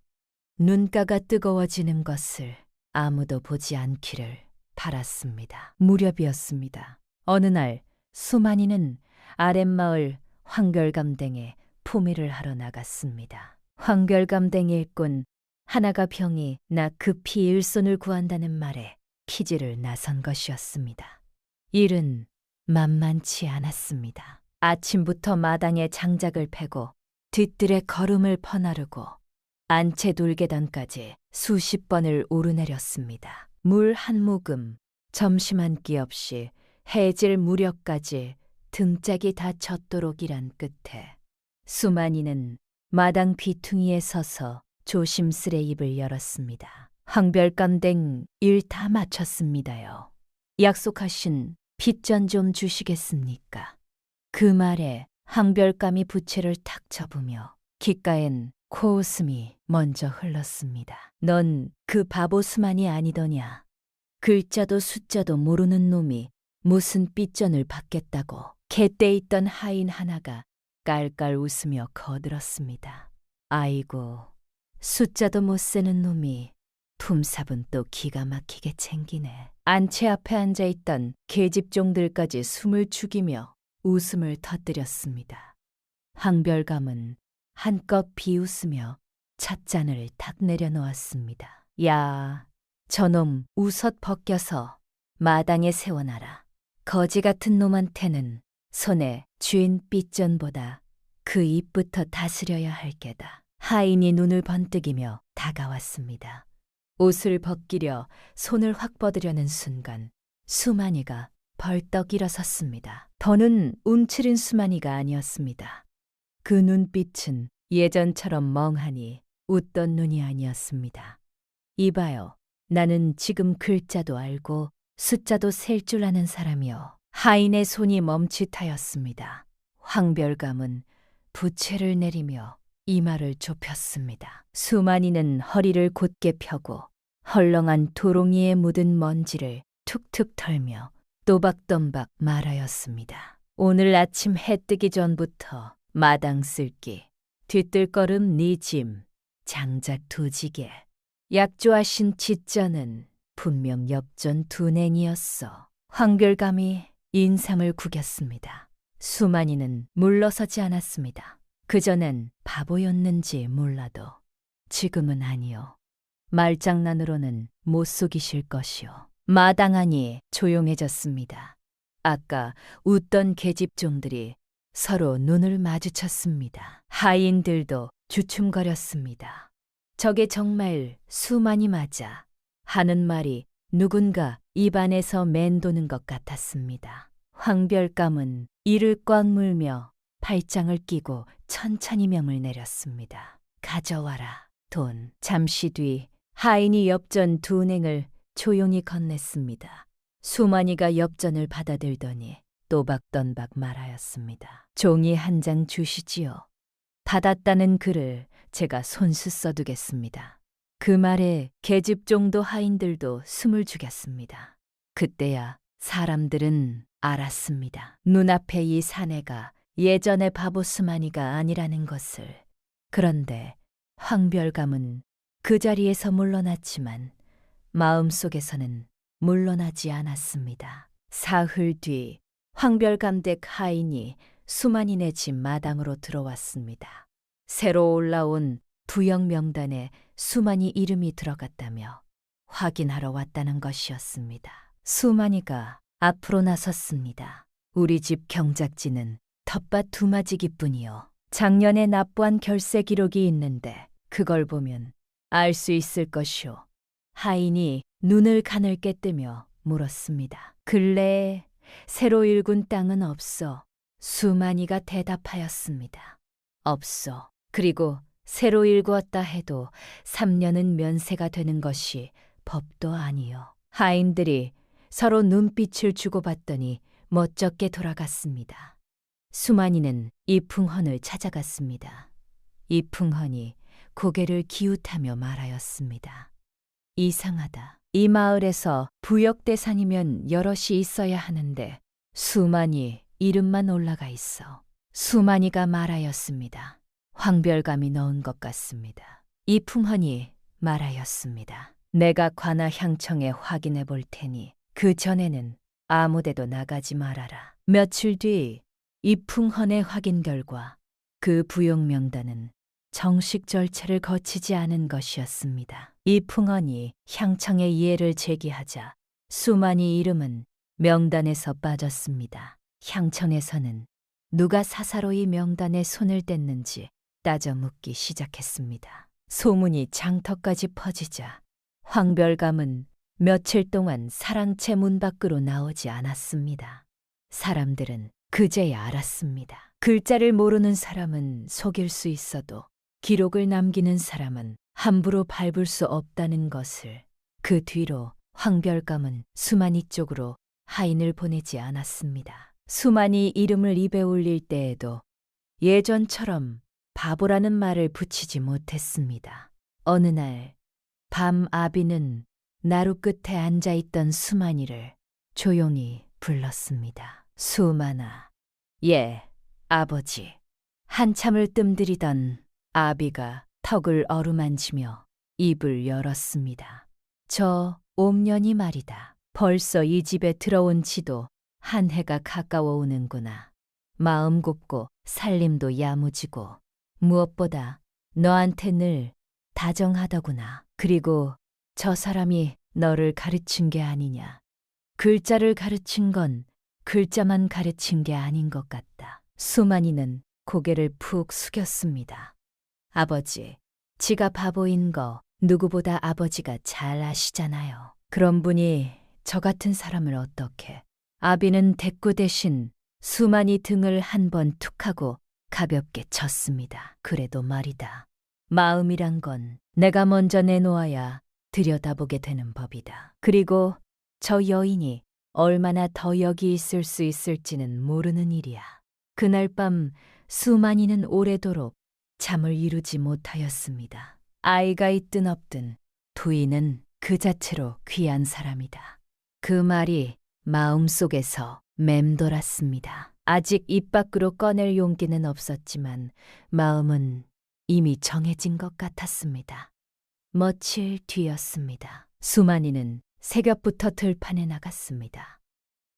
A: 눈가가 뜨거워지는 것을 아무도 보지 않기를 바랐습니다. 무렵이었습니다. 어느 날 수만이는 아랫마을 황별감댕에 포매를 하러 나갔습니다. 황별감댕 일꾼 하나가 병이 나 급히 일손을 구한다는 말에 키지를 나선 것이었습니다. 일은 만만치 않았습니다. 아침부터 마당에 장작을 패고 뒤뜰에 거름을 퍼나르고 안채 돌계단까지 수십 번을 오르내렸습니다. 물 한 모금, 점심 한 끼 없이 해질 무렵까지 등짝이 다 젖도록 일한 끝에 수만이는 마당 비퉁이에 서서 조심스레 입을 열었습니다. 황별감댕 일 다 마쳤습니다요. 약속하신 빚전 좀 주시겠습니까? 그 말에 황별감이 부채를 탁 접으며 귓가엔 코웃음이 먼저 흘렀습니다. 넌 그 바보 수만이 아니더냐. 글자도 숫자도 모르는 놈이 무슨 빚전을 받겠다고. 갯대 있던 하인 하나가 깔깔 웃으며 거들었습니다. 아이고, 숫자도 못 세는 놈이 품삽은 또 기가 막히게 챙기네. 안채 앞에 앉아있던 계집종들까지 숨을 죽이며 웃음을 터뜨렸습니다. 황별감은 한껏 비웃으며 찻잔을 탁 내려놓았습니다. 야, 저놈 우섯 벗겨서 마당에 세워놔라. 거지 같은 놈한테는 손에 쥔 빚전보다 그 입부터 다스려야 할 게다. 하인이 눈을 번뜩이며 다가왔습니다. 옷을 벗기려 손을 확 뻗으려는 순간 수만이가 벌떡 일어섰습니다. 더는 움츠린 수만이가 아니었습니다. 그 눈빛은 예전처럼 멍하니 웃던 눈이 아니었습니다. 이봐요. 나는 지금 글자도 알고 숫자도 셀 줄 아는 사람이요. 하인의 손이 멈칫하였습니다. 황별감은 부채를 내리며 이마를 좁혔습니다. 수만이는 허리를 곧게 펴고 헐렁한 도롱이에 묻은 먼지를 툭툭 털며 또박또박 말하였습니다. 오늘 아침 해 뜨기 전부터 마당 쓸기, 뒤뜰걸음 네 짐, 장작 두 지게, 약조하신 짖전은 분명 엽전 두 냉이었어. 황별감이 인삼을 구겼습니다. 수만이는 물러서지 않았습니다. 그전엔 바보였는지 몰라도 지금은 아니요. 말장난으로는 못 속이실 것이요. 마당 안이 조용해졌습니다. 아까 웃던 계집종들이 서로 눈을 마주쳤습니다. 하인들도 주춤거렸습니다. 저게 정말 수만이 맞아 하는 말이 누군가 입안에서 맴도는 것 같았습니다. 황별감은 이를 꽉 물며 팔짱을 끼고 천천히 명을 내렸습니다. 가져와라, 돈. 잠시 뒤 하인이 엽전 두 냉을 조용히 건넸습니다. 수만이가 엽전을 받아들더니 또박또박 말하였습니다. 종이 한 장 주시지요. 받았다는 글을 제가 손수 써두겠습니다. 그 말에 계집종도 하인들도 숨을 죽였습니다. 그때야 사람들은 알았습니다. 눈앞에 이 사내가 예전의 바보 수만이가 아니라는 것을. 그런데 황별감은 그 자리에서 물러났지만 마음속에서는 물러나지 않았습니다. 사흘 뒤 황별감댁 하인이 수만이네 집 마당으로 들어왔습니다. 새로 올라온 부역 명단에 수만이 이름이 들어갔다며 확인하러 왔다는 것이었습니다. 수만이가 앞으로 나섰습니다. 우리 집 경작지는 텃밭 두마지기뿐이요. 작년에 납부한 결세 기록이 있는데 그걸 보면 알 수 있을 것이오. 하인이 눈을 가늘게 뜨며 물었습니다. 근래에 새로 일군 땅은 없어. 수만이가 대답하였습니다. 없어. 그리고 새로 일구었다 해도 3년은 면세가 되는 것이 법도 아니요. 하인들이 서로 눈빛을 주고받더니 멋쩍게 돌아갔습니다. 수만이는 이풍헌을 찾아갔습니다. 이풍헌이 고개를 기웃하며 말하였습니다. 이상하다. 이 마을에서 부역 대상이면 여럿이 있어야 하는데 수만이 이름만 올라가 있어. 수만이가 말하였습니다. 황별감이 넣은 것 같습니다. 이풍헌이 말하였습니다. 내가 관아향청에 확인해 볼 테니 그 전에는 아무데도 나가지 말아라. 며칠 뒤 이풍헌의 확인 결과 그 부역 명단은 정식 절차를 거치지 않은 것이었습니다. 이풍헌이 향청에 이해를 제기하자 수만이 이름은 명단에서 빠졌습니다. 향청에서는 누가 사사로이 명단에 손을 댔는지 따져 묻기 시작했습니다. 소문이 장터까지 퍼지자 황별감은 며칠 동안 사랑채 문 밖으로 나오지 않았습니다. 사람들은 그제야 알았습니다. 글자를 모르는 사람은 속일 수 있어도 기록을 남기는 사람은 함부로 밟을 수 없다는 것을. 그 뒤로 황별감은 수만이 쪽으로 하인을 보내지 않았습니다. 수만이 이름을 입에 올릴 때에도 예전처럼 바보라는 말을 붙이지 못했습니다. 어느 날 밤 아비는 나루 끝에 앉아있던 수만이를 조용히 불렀습니다. 수만아. 예, 아버지. 한참을 뜸들이던 아비가 턱을 어루만지며 입을 열었습니다. 저 옴년이 말이다. 벌써 이 집에 들어온 지도 한 해가 가까워 오는구나. 마음 곱고 살림도 야무지고 무엇보다 너한테 늘 다정하더구나. 그리고 저 사람이 너를 가르친 게 아니냐. 글자를 가르친 건 글자만 가르친 게 아닌 것 같다. 수만이는 고개를 푹 숙였습니다. 아버지, 지가 바보인 거 누구보다 아버지가 잘 아시잖아요. 그런 분이 저 같은 사람을 어떻게. 아비는 대꾸 대신 수만이 등을 한 번 툭 하고 가볍게 쳤습니다. 그래도 말이다. 마음이란 건 내가 먼저 내놓아야 들여다보게 되는 법이다. 그리고 저 여인이 얼마나 더 여기 있을 수 있을지는 모르는 일이야. 그날 밤 수만이는 오래도록 잠을 이루지 못하였습니다. 아이가 있든 없든 부인은 그 자체로 귀한 사람이다. 그 말이 마음속에서 맴돌았습니다. 아직 입 밖으로 꺼낼 용기는 없었지만 마음은 이미 정해진 것 같았습니다. 며칠 뒤였습니다. 수만이는 새벽부터 들판에 나갔습니다.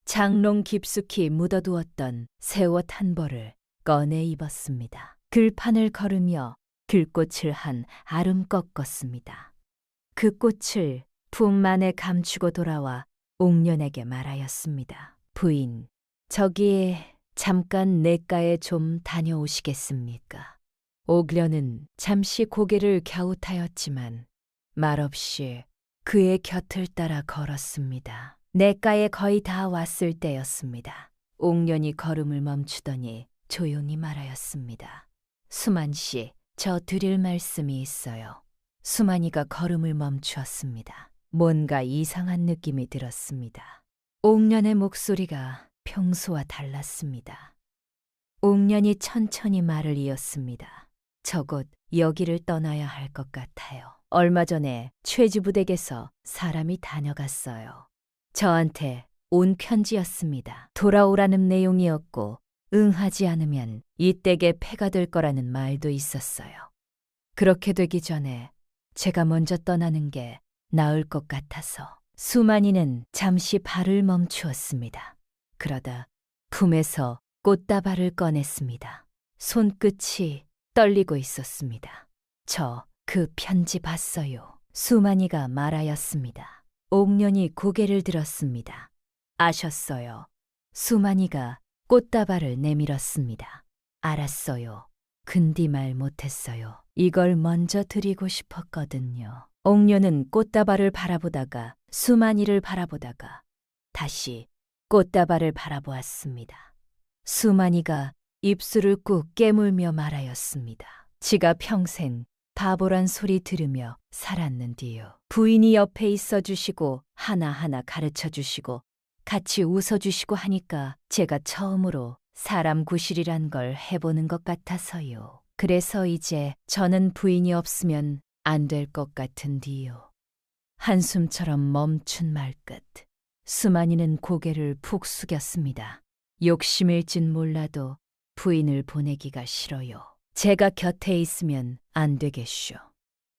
A: 장롱 깊숙이 묻어두었던 새옷 한 벌을 꺼내 입었습니다. 들판을 걸으며 들꽃을 한 아름 꺾었습니다. 그 꽃을 품만에 감추고 돌아와 옥년에게 말하였습니다. 부인, 저기 잠깐 내가에 좀 다녀오시겠습니까? 옥련은 잠시 고개를 갸웃하였지만 말없이 그의 곁을 따라 걸었습니다. 내가에 거의 다 왔을 때였습니다. 옥련이 걸음을 멈추더니 조용히 말하였습니다. 수만 씨, 저 드릴 말씀이 있어요. 수만이가 걸음을 멈추었습니다. 뭔가 이상한 느낌이 들었습니다. 옥련의 목소리가 평소와 달랐습니다. 옥련이 천천히 말을 이었습니다. 저 곧 여기를 떠나야 할 것 같아요. 얼마 전에 최지부댁에서 사람이 다녀갔어요. 저한테 온 편지였습니다. 돌아오라는 내용이었고 응하지 않으면 이 댁에 폐가 될 거라는 말도 있었어요. 그렇게 되기 전에 제가 먼저 떠나는 게 나을 것 같아서. 수만이는 잠시 발을 멈추었습니다. 그러다 품에서 꽃다발을 꺼냈습니다. 손끝이 떨리고 있었습니다. 저 그 편지 봤어요. 수만이가 말하였습니다. 옥년이 고개를 들었습니다. 아셨어요. 수만이가 꽃다발을 내밀었습니다. 알았어요. 근디 말 못했어요. 이걸 먼저 드리고 싶었거든요. 옥년은 꽃다발을 바라보다가 수만이를 바라보다가 다시 꽃다발을 바라보았습니다. 수만이가 입술을 꾹 깨물며 말하였습니다. 지가 평생 바보란 소리 들으며 살았는디요. 부인이 옆에 있어 주시고 하나하나 가르쳐 주시고 같이 웃어 주시고 하니까 제가 처음으로 사람 구실이란 걸 해보는 것 같아서요. 그래서 이제 저는 부인이 없으면 안 될 것 같은디요. 한숨처럼 멈춘 말끝 수만이는 고개를 푹 숙였습니다. 욕심일진 몰라도 부인을 보내기가 싫어요. 제가 곁에 있으면 안 되겠쇼.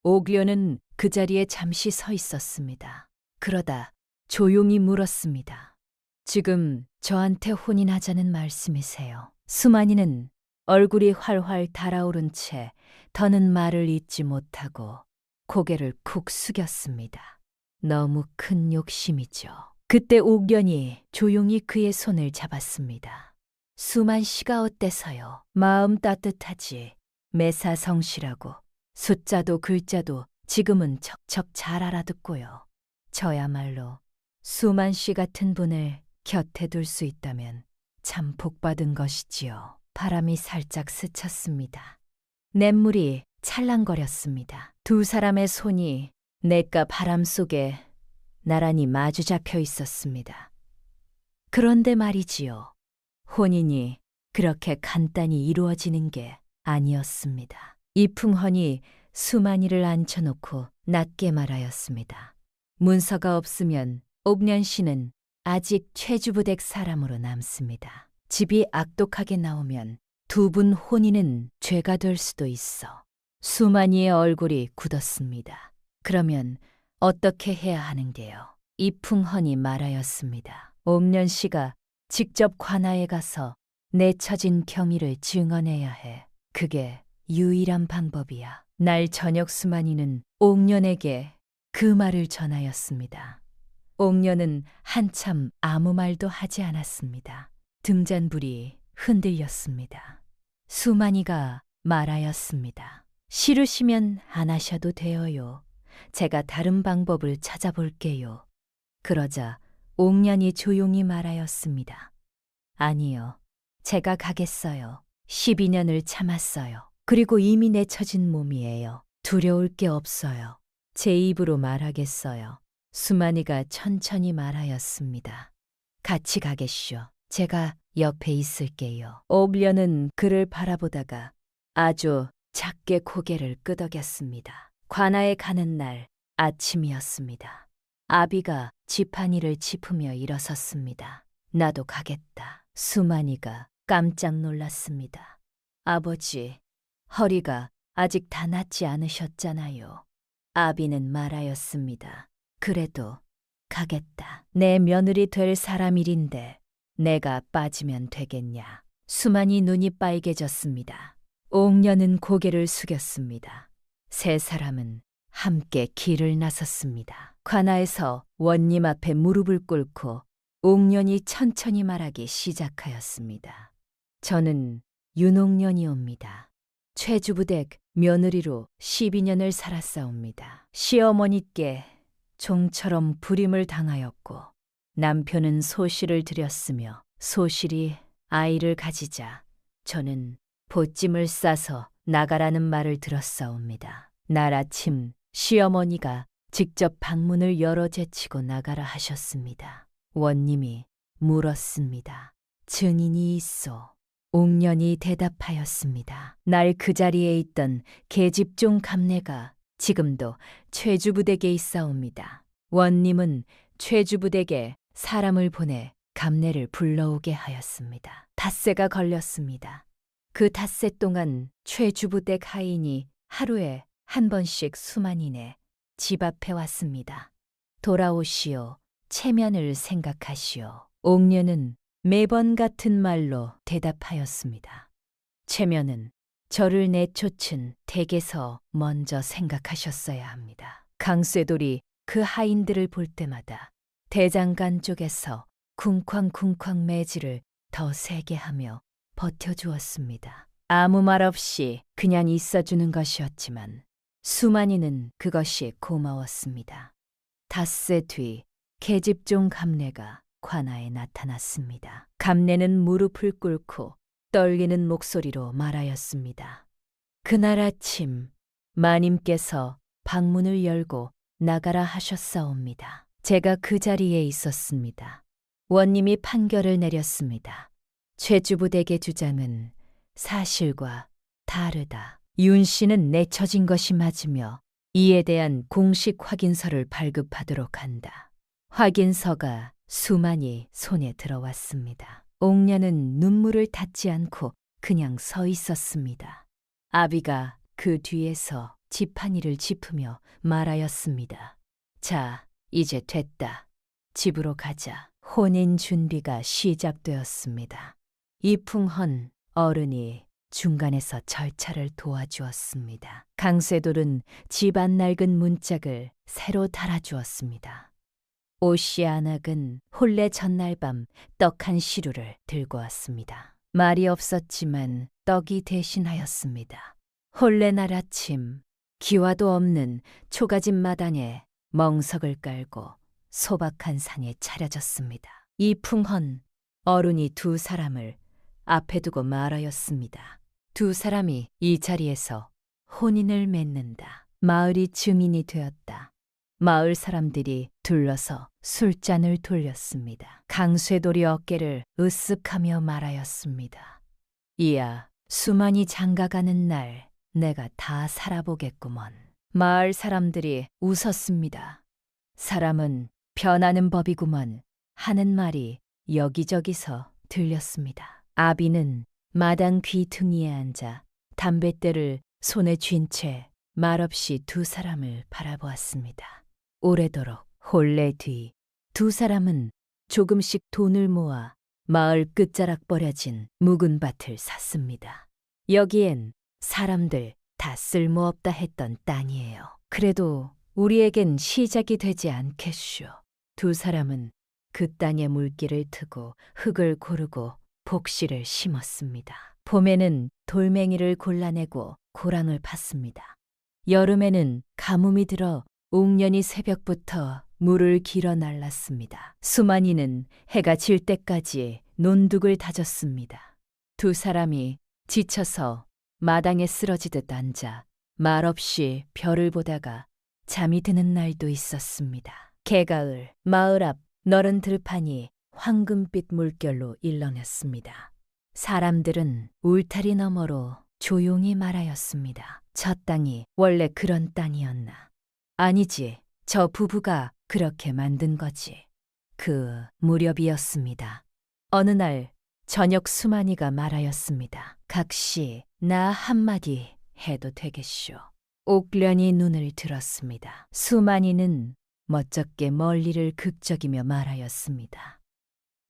A: 옥련은 그 자리에 잠시 서 있었습니다. 그러다 조용히 물었습니다. 지금 저한테 혼인하자는 말씀이세요? 수만이는 얼굴이 활활 달아오른 채 더는 말을 잇지 못하고 고개를 쿡 숙였습니다. 너무 큰 욕심이죠. 그때 옥련이 조용히 그의 손을 잡았습니다. 수만 씨가 어때서요? 마음 따뜻하지. 매사성실하고 숫자도 글자도 지금은 척척 잘 알아듣고요. 저야말로 수만 씨 같은 분을 곁에 둘 수 있다면 참 복받은 것이지요. 바람이 살짝 스쳤습니다. 냇물이 찰랑거렸습니다. 두 사람의 손이 냇가 바람 속에 나란히 마주 잡혀 있었습니다. 그런데 말이지요. 혼인이 그렇게 간단히 이루어지는 게 아니었습니다. 이풍헌이 수만이를 앉혀놓고 낮게 말하였습니다. 문서가 없으면 옥련 씨는 아직 최주부댁 사람으로 남습니다. 집이 악독하게 나오면 두 분 혼인은 죄가 될 수도 있어. 수만이의 얼굴이 굳었습니다. 그러면 어떻게 해야 하는 게요? 이풍헌이 말하였습니다. 옥련 씨가 직접 관아에 가서 내처진 경위를 증언해야 해. 그게 유일한 방법이야. 날 저녁 수만이는 옥련에게 그 말을 전하였습니다. 옥련은 한참 아무 말도 하지 않았습니다. 등잔불이 흔들렸습니다. 수만이가 말하였습니다. 싫으시면 안 하셔도 돼요. 제가 다른 방법을 찾아볼게요. 그러자 옥련이 조용히 말하였습니다. 아니요. 제가 가겠어요. 12년을 참았어요. 그리고 이미 내쳐진 몸이에요. 두려울 게 없어요. 제 입으로 말하겠어요. 수만이가 천천히 말하였습니다. 같이 가겠쇼. 제가 옆에 있을게요. 옥련은 그를 바라보다가 아주 작게 고개를 끄덕였습니다. 관아에 가는 날 아침이었습니다. 아비가 지팡이를 짚으며 일어섰습니다. 나도 가겠다. 수만이가 깜짝 놀랐습니다. 아버지, 허리가 아직 다 낫지 않으셨잖아요. 아비는 말하였습니다. 그래도 가겠다. 내 며느리 될 사람 일인데 내가 빠지면 되겠냐. 수만이 눈이 빨개졌습니다. 옥련은 고개를 숙였습니다. 세 사람은 함께 길을 나섰습니다. 관아에서 원님 앞에 무릎을 꿇고 옥련이 천천히 말하기 시작하였습니다. 저는 윤옥련이옵니다. 최주부댁 며느리로 12년을 살았사옵니다. 시어머니께 종처럼 불임을 당하였고 남편은 소실을 들였으며 소실이 아이를 가지자 저는 보찜을 싸서 나가라는 말을 들었사옵니다. 날 아침 시어머니가 직접 방문을 열어 제치고 나가라 하셨습니다. 원님이 물었습니다. 증인이 있소. 옥련이 대답하였습니다. 날 그 자리에 있던 계집종 감내가 지금도 최주부댁에 있사옵니다. 원님은 최주부댁에 사람을 보내 감내를 불러오게 하였습니다. 닷새가 걸렸습니다. 그 닷새 동안 최주부댁 하인이 하루에 한 번씩 수만이네 집 앞에 왔습니다. 돌아오시오. 체면을 생각하시오. 옥련은 매번 같은 말로 대답하였습니다. 체면은 저를 내쫓은 댁에서 먼저 생각하셨어야 합니다. 강쇠돌이 그 하인들을 볼 때마다 대장간 쪽에서 쿵쾅쿵쾅 매질을 더 세게 하며 버텨주었습니다. 아무 말 없이 그냥 있어주는 것이었지만 수만이는 그것이 고마웠습니다. 닷새 뒤 계집종 감내가 관아에 나타났습니다. 감내는 무릎을 꿇고 떨리는 목소리로 말하였습니다. 그날 아침 마님께서 방문을 열고 나가라 하셨사옵니다. 제가 그 자리에 있었습니다. 원님이 판결을 내렸습니다. 최주부댁의 주장은 사실과 다르다. 윤 씨는 내쳐진 것이 맞으며 이에 대한 공식 확인서를 발급하도록 한다. 확인서가 수만이 손에 들어왔습니다. 옥련은 눈물을 닦지 않고 그냥 서 있었습니다. 아비가 그 뒤에서 지팡이를 짚으며 말하였습니다. 자, 이제 됐다. 집으로 가자. 혼인 준비가 시작되었습니다. 이풍헌 어른이 중간에서 절차를 도와주었습니다. 강쇠돌은 집안 낡은 문짝을 새로 달아주었습니다. 오시아낙은 혼례 전날 밤 떡 한 시루를 들고 왔습니다. 말이 없었지만 떡이 대신하였습니다. 혼례 날 아침 기와도 없는 초가집 마당에 멍석을 깔고 소박한 상에 차려졌습니다. 이풍헌 어른이 두 사람을 앞에 두고 말하였습니다. 두 사람이 이 자리에서 혼인을 맺는다. 마을이 증인이 되었다. 마을 사람들이 둘러서 술잔을 돌렸습니다. 강쇠돌이 어깨를 으쓱하며 말하였습니다. 이야, 수만이 장가가는 날 내가 다 살아보겠구먼. 마을 사람들이 웃었습니다. 사람은 변하는 법이구먼 하는 말이 여기저기서 들렸습니다. 아비는 마당 귀퉁이에 앉아 담뱃대를 손에 쥔 채 말없이 두 사람을 바라보았습니다. 오래도록 혼례 뒤 두 사람은 조금씩 돈을 모아 마을 끝자락 버려진 묵은 밭을 샀습니다. 여기엔 사람들 다 쓸모없다 했던 땅이에요. 그래도 우리에겐 시작이 되지 않겠슈. 두 사람은 그 땅에 물기를 트고 흙을 고르고 복실을 심었습니다. 봄에는 돌멩이를 골라내고 고랑을 팠습니다. 여름에는 가뭄이 들어 옥년이 새벽부터 물을 길어 날랐습니다. 수만이는 해가 질 때까지 논둑을 다졌습니다. 두 사람이 지쳐서 마당에 쓰러지듯 앉아 말없이 별을 보다가 잠이 드는 날도 있었습니다. 개가을, 마을 앞 너른 들판이 황금빛 물결로 일렁였습니다. 사람들은 울타리 너머로 조용히 말하였습니다. 저 땅이 원래 그런 땅이었나? 아니지, 저 부부가 그렇게 만든 거지. 그 무렵이었습니다. 어느 날 저녁 수만이가 말하였습니다. 각시 나 한마디 해도 되겠쇼. 옥련이 눈을 들었습니다. 수만이는 멋쩍게 멀리를 극적이며 말하였습니다.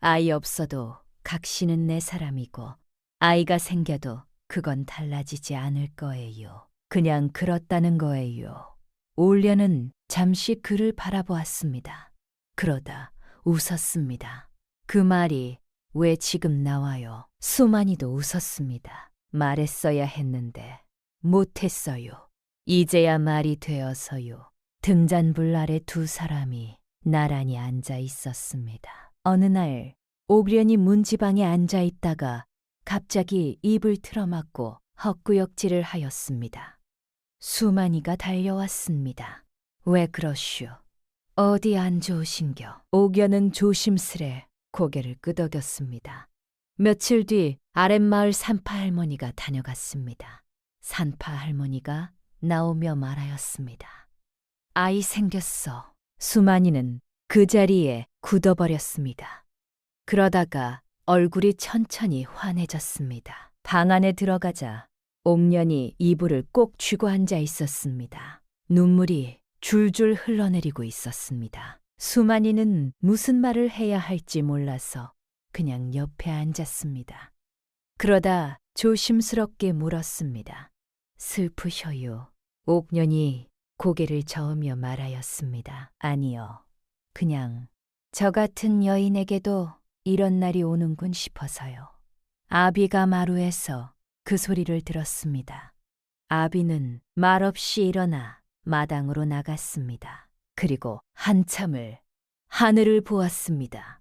A: 아이 없어도 각시는 내 사람이고 아이가 생겨도 그건 달라지지 않을 거예요. 그냥 그렇다는 거예요. 옥련은 잠시 그를 바라보았습니다. 그러다 웃었습니다. 그 말이 왜 지금 나와요? 수만이도 웃었습니다. 말했어야 했는데 못했어요. 이제야 말이 되어서요. 등잔불 아래 두 사람이 나란히 앉아 있었습니다. 어느 날 옥련이 문지방에 앉아 있다가 갑자기 입을 틀어막고 헛구역질을 하였습니다. 수만이가 달려왔습니다. 왜 그러슈? 어디 안 좋으신겨? 옥련은 조심스레 고개를 끄덕였습니다. 며칠 뒤 아랫마을 산파 할머니가 다녀갔습니다. 산파 할머니가 나오며 말하였습니다. 아이 생겼어. 수만이는 그 자리에 굳어버렸습니다. 그러다가 얼굴이 천천히 환해졌습니다. 방 안에 들어가자 옥련이 이불을 꼭 쥐고 앉아 있었습니다. 눈물이 줄줄 흘러내리고 있었습니다. 수만이는 무슨 말을 해야 할지 몰라서 그냥 옆에 앉았습니다. 그러다 조심스럽게 물었습니다. 슬프셔요. 옥련이 고개를 저으며 말하였습니다. 아니요. 그냥 저 같은 여인에게도 이런 날이 오는군 싶어서요. 아비가 마루에서 그 소리를 들었습니다. 아비는 말없이 일어나 마당으로 나갔습니다. 그리고 한참을 하늘을 보았습니다.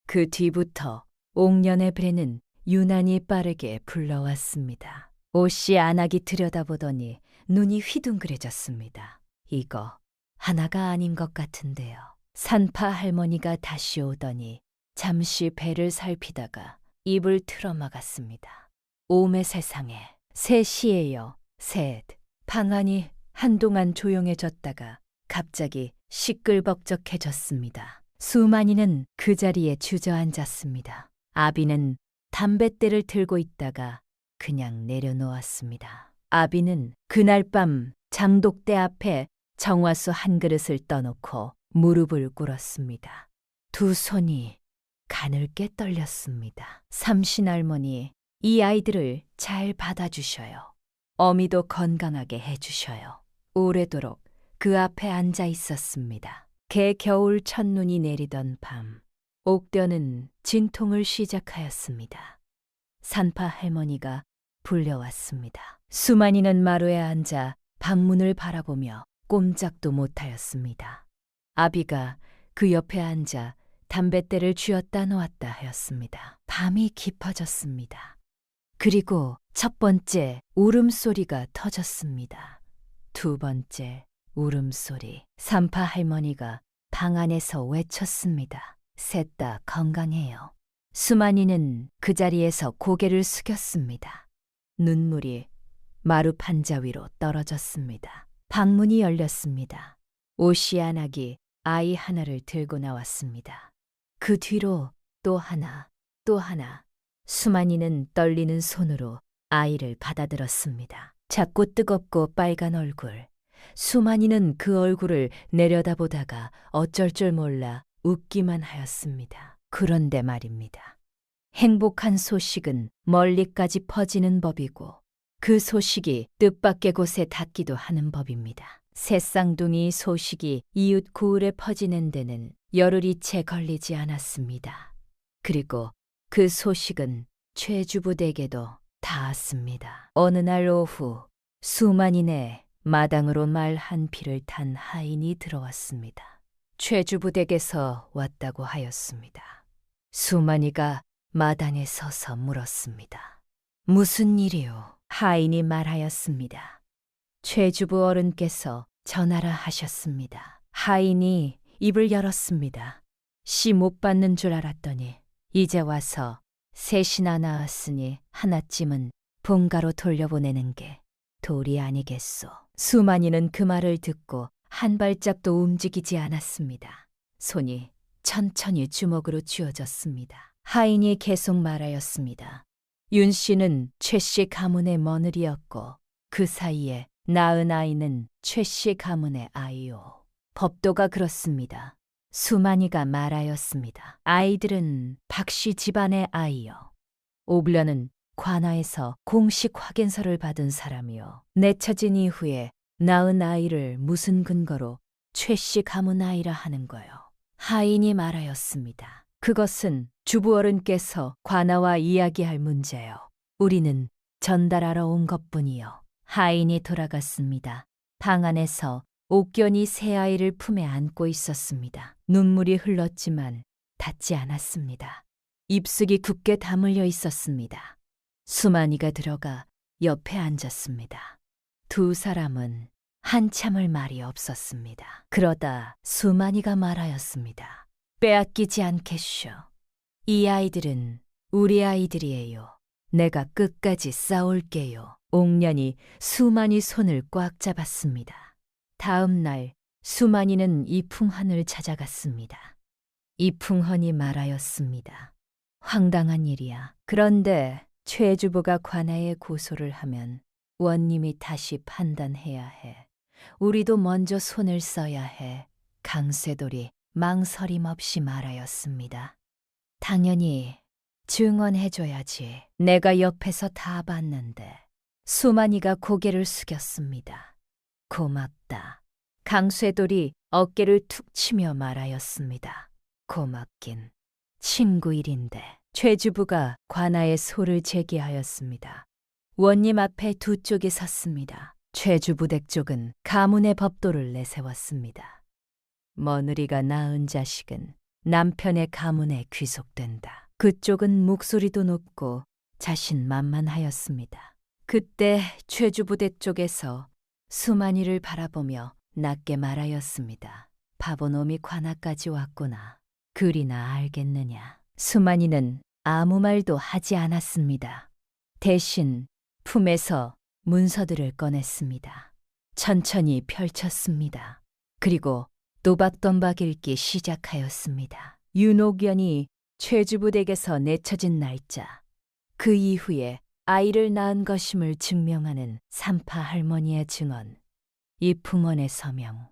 A: 그 뒤부터 옥련의 배는 유난히 빠르게 불러왔습니다. 옷이 안하기 들여다보더니 눈이 휘둥그레졌습니다. 이거 하나가 아닌 것 같은데요. 산파 할머니가 다시 오더니 잠시 배를 살피다가 입을 틀어막았습니다. 오매 세상에 셋이에요. 셋. 방 안이 한동안 조용해졌다가 갑자기 시끌벅적해졌습니다. 수만이는 그 자리에 주저앉았습니다. 아비는 담뱃대를 들고 있다가 그냥 내려놓았습니다. 아비는 그날 밤 장독대 앞에 정화수 한 그릇을 떠놓고 무릎을 꿇었습니다. 두 손이 가늘게 떨렸습니다. 삼신할머니, 이 아이들을 잘 받아주셔요. 어미도 건강하게 해주셔요. 오래도록 그 앞에 앉아 있었습니다. 개겨울 첫눈이 내리던 밤, 옥련은 진통을 시작하였습니다. 산파 할머니가 불려왔습니다. 수만이는 마루에 앉아 방문을 바라보며 꼼짝도 못하였습니다. 아비가 그 옆에 앉아 담뱃대를 쥐었다 놓았다 하였습니다. 밤이 깊어졌습니다. 그리고 첫 번째 울음소리가 터졌습니다. 두 번째 울음소리. 산파 할머니가 방 안에서 외쳤습니다. 셋 다 건강해요. 수만이는 그 자리에서 고개를 숙였습니다. 눈물이 마루 판자 위로 떨어졌습니다. 방문이 열렸습니다. 오시아나기 아이 하나를 들고 나왔습니다. 그 뒤로 또 하나, 또 하나. 수만이는 떨리는 손으로 아이를 받아들었습니다. 작고 뜨겁고 빨간 얼굴. 수만이는 그 얼굴을 내려다보다가 어쩔 줄 몰라 웃기만 하였습니다. 그런데 말입니다. 행복한 소식은 멀리까지 퍼지는 법이고 그 소식이 뜻밖의 곳에 닿기도 하는 법입니다. 새쌍둥이 소식이 이웃 고을에 퍼지는 데는 열흘이 채 걸리지 않았습니다. 그리고 그 소식은 최주부 댁에도 닿았습니다. 어느 날 오후 수만인의 마당으로 말 한 피를 탄 하인이 들어왔습니다. 최주부 댁에서 왔다고 하였습니다. 수만이가 마당에 서서 물었습니다. 무슨 일이요? 하인이 말하였습니다. 최주부 어른께서 전하라 하셨습니다. 하인이 입을 열었습니다. 씨 못 받는 줄 알았더니 이제 와서 셋이나 낳았으니 하나쯤은 본가로 돌려보내는 게 도리 아니겠소. 수만이는 그 말을 듣고 한 발짝도 움직이지 않았습니다. 손이 천천히 주먹으로 쥐어졌습니다. 하인이 계속 말하였습니다. 윤 씨는 최 씨 가문의 며느리였고 그 사이에 낳은 아이는 최 씨 가문의 아이요. 법도가 그렇습니다. 수만이가 말하였습니다. 아이들은 박 씨 집안의 아이요. 오블려는 관아에서 공식 확인서를 받은 사람이요. 내처진 이후에 낳은 아이를 무슨 근거로 최 씨 가문 아이라 하는 거요. 하인이 말하였습니다. 그것은 주부어른께서 관아와 이야기할 문제요. 우리는 전달하러 온 것뿐이요. 하인이 돌아갔습니다. 방 안에서 옥견이 새 아이를 품에 안고 있었습니다. 눈물이 흘렀지만 닿지 않았습니다. 입술이 굳게 다물려 있었습니다. 수만이가 들어가 옆에 앉았습니다. 두 사람은 한참을 말이 없었습니다. 그러다 수만이가 말하였습니다. 빼앗기지 않겠쇼. 이 아이들은 우리 아이들이에요. 내가 끝까지 싸울게요. 옥년이 수만이 손을 꽉 잡았습니다. 다음 날 수만이는 이풍헌을 찾아갔습니다. 이풍헌이 말하였습니다. 황당한 일이야. 그런데 최주부가 관아에 고소를 하면 원님이 다시 판단해야 해. 우리도 먼저 손을 써야 해. 강쇠돌이 망설임 없이 말하였습니다. 당연히 증언해줘야지. 내가 옆에서 다 봤는데. 수만이가 고개를 숙였습니다. 고맙다. 강쇠돌이 어깨를 툭 치며 말하였습니다. 고맙긴. 친구 일인데. 최주부가 관아에 소를 제기하였습니다. 원님 앞에 두 쪽이 섰습니다. 최주부 댁 쪽은 가문의 법도를 내세웠습니다. 며느리가 낳은 자식은 남편의 가문에 귀속된다. 그쪽은 목소리도 높고 자신만만하였습니다. 그때 최주부 댁 쪽에서 수만이를 바라보며 낮게 말하였습니다. 바보놈이 관아까지 왔구나. 그리나 알겠느냐. 수만이는 아무 말도 하지 않았습니다. 대신 품에서 문서들을 꺼냈습니다. 천천히 펼쳤습니다. 그리고 또박또박 읽기 시작하였습니다. 윤옥연이 최주부 댁에서 내쳐진 날짜, 그 이후에 아이를 낳은 것임을 증명하는 산파 할머니의 증언, 이풍헌의 서명,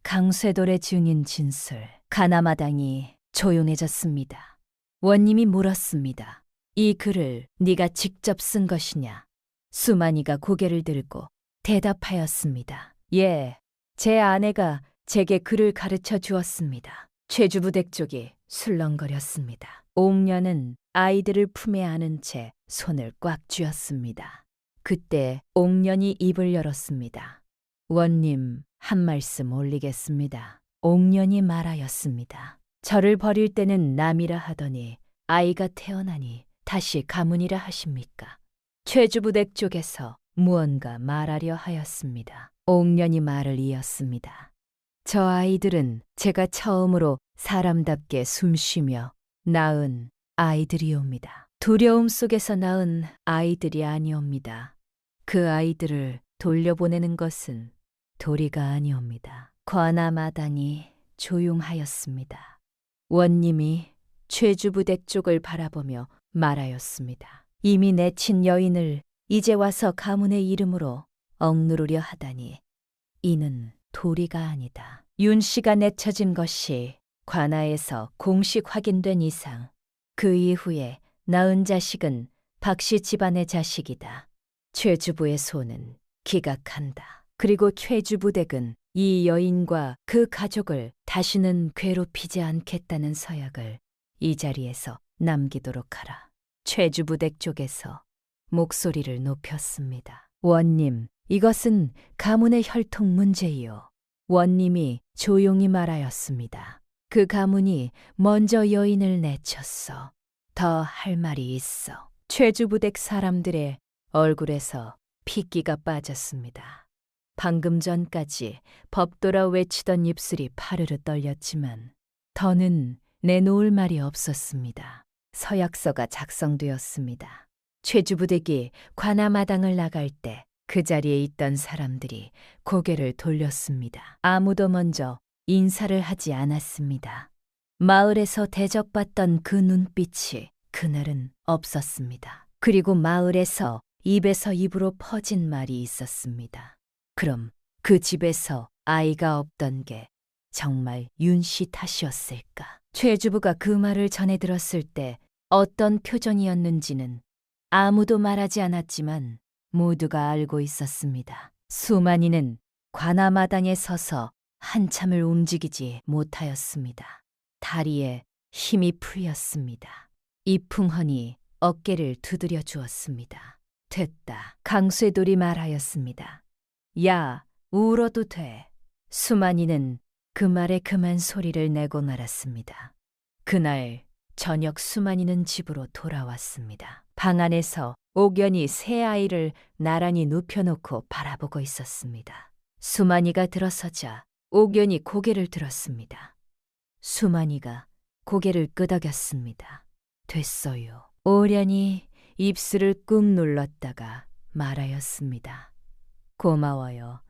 A: 강쇠돌의 증인 진술. 가나마당이 조용해졌습니다. 원님이 물었습니다. 이 글을 네가 직접 쓴 것이냐? 수만이가 고개를 들고 대답하였습니다. 예, 제 아내가 제게 글을 가르쳐 주었습니다. 최주부 댁 쪽이 술렁거렸습니다. 옥년은 아이들을 품에 안은 채 손을 꽉 쥐었습니다. 그때 옥년이 입을 열었습니다. 원님, 한 말씀 올리겠습니다. 옥년이 말하였습니다. 저를 버릴 때는 남이라 하더니 아이가 태어나니 다시 가문이라 하십니까? 최주부 댁 쪽에서 무언가 말하려 하였습니다. 옥년이 말을 이었습니다. 저 아이들은 제가 처음으로 사람답게 숨쉬며 낳은 아이들이옵니다. 두려움 속에서 낳은 아이들이 아니옵니다. 그 아이들을 돌려보내는 것은 도리가 아니옵니다. 관아마당이 조용하였습니다. 원님이 최주부댁 쪽을 바라보며 말하였습니다. 이미 내친 여인을 이제 와서 가문의 이름으로 억누르려 하다니 이는 도리가 아니다. 윤 씨가 내쳐진 것이 관아에서 공식 확인된 이상 그 이후에 낳은 자식은 박 씨 집안의 자식이다. 최주부의 손은 기각한다. 그리고 최주부댁은 이 여인과 그 가족을 다시는 괴롭히지 않겠다는 서약을 이 자리에서 남기도록 하라. 최주부댁 쪽에서 목소리를 높였습니다. 원님, 이것은 가문의 혈통 문제이요. 원님이 조용히 말하였습니다. 그 가문이 먼저 여인을 내쳤어. 더 할 말이 있어. 최주부댁 사람들의 얼굴에서 핏기가 빠졌습니다. 방금 전까지 법도라 외치던 입술이 파르르 떨렸지만 더는 내놓을 말이 없었습니다. 서약서가 작성되었습니다. 최주부댁이 관아마당을 나갈 때 그 자리에 있던 사람들이 고개를 돌렸습니다. 아무도 먼저 인사를 하지 않았습니다. 마을에서 대접받던 그 눈빛이 그날은 없었습니다. 그리고 마을에서 입에서 입으로 퍼진 말이 있었습니다. 그럼 그 집에서 아이가 없던 게 정말 윤 씨 탓이었을까? 최주부가 그 말을 전해 들었을 때 어떤 표정이었는지는 아무도 말하지 않았지만 모두가 알고 있었습니다. 수만이는 관아마당에 서서 한참을 움직이지 못하였습니다. 다리에 힘이 풀렸습니다. 이풍헌이 어깨를 두드려 주었습니다. 됐다. 강쇠돌이 말하였습니다. 야, 울어도 돼. 수만이는 그 말에 그만 소리를 내고 말았습니다. 그날 저녁 수만이는 집으로 돌아왔습니다. 방 안에서 옥연이 새 아이를 나란히 눕혀놓고 바라보고 있었습니다. 수만이가 들어서자 옥연이 고개를 들었습니다. 수만이가 고개를 끄덕였습니다. 됐어요. 오련이 입술을 꾹 눌렀다가 말하였습니다. 고마워요.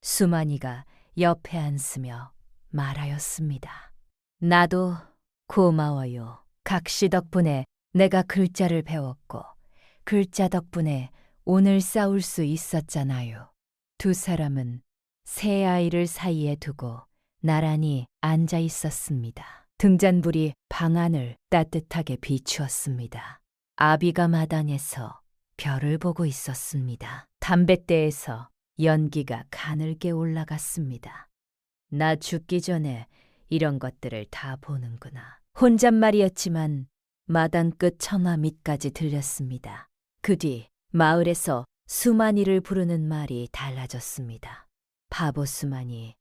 A: 수만이가 옆에 앉으며 말하였습니다. 나도 고마워요. 각시 덕분에 내가 글자를 배웠고 글자 덕분에 오늘 싸울 수 있었잖아요. 두 사람은 새 아이를 사이에 두고 나란히 앉아 있었습니다. 등잔불이 방 안을 따뜻하게 비추었습니다. 아비가 마당에서 별을 보고 있었습니다. 담뱃대에서 연기가 가늘게 올라갔습니다. 나 죽기 전에 이런 것들을 다 보는구나. 혼잣말이었지만 마당 끝 처마 밑까지 들렸습니다. 그 뒤 마을에서 수만이를 부르는 말이 달라졌습니다. 바보 수만이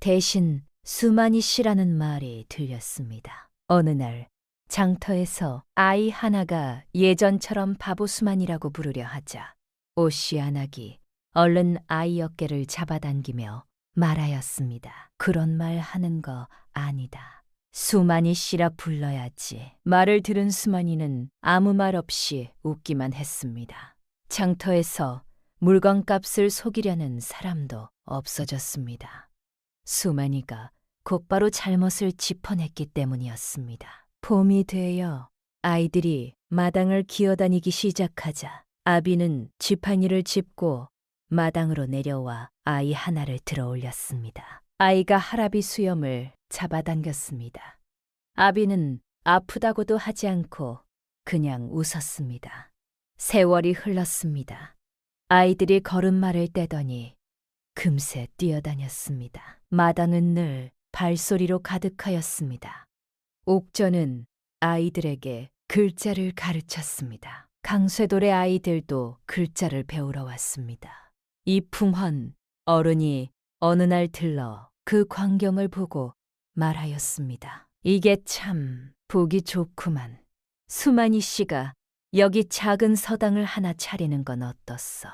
A: 대신 수만이 씨라는 말이 들렸습니다. 어느 날 장터에서 아이 하나가 예전처럼 바보 수만이라고 부르려 하자 오씨안악이 얼른 아이 어깨를 잡아당기며 말하였습니다. 그런 말 하는 거 아니다. 수만이 씨라 불러야지. 말을 들은 수만이는 아무 말 없이 웃기만 했습니다. 장터에서 물건값을 속이려는 사람도 없어졌습니다. 수만이가 곧바로 잘못을 짚어냈기 때문이었습니다. 봄이 되어 아이들이 마당을 기어다니기 시작하자 아비는 지팡이를 짚고 마당으로 내려와 아이 하나를 들어 올렸습니다. 아이가 할아비 수염을 잡아당겼습니다. 아비는 아프다고도 하지 않고 그냥 웃었습니다. 세월이 흘렀습니다. 아이들이 걸음마를 떼더니 금세 뛰어다녔습니다. 마당은 늘 발소리로 가득하였습니다. 옥전은 아이들에게 글자를 가르쳤습니다. 강쇠돌의 아이들도 글자를 배우러 왔습니다. 이풍헌 어른이 어느 날 들러 그 광경을 보고 말하였습니다. 이게 참 보기 좋구만. 수만이 씨가 여기 작은 서당을 하나 차리는 건 어떻소?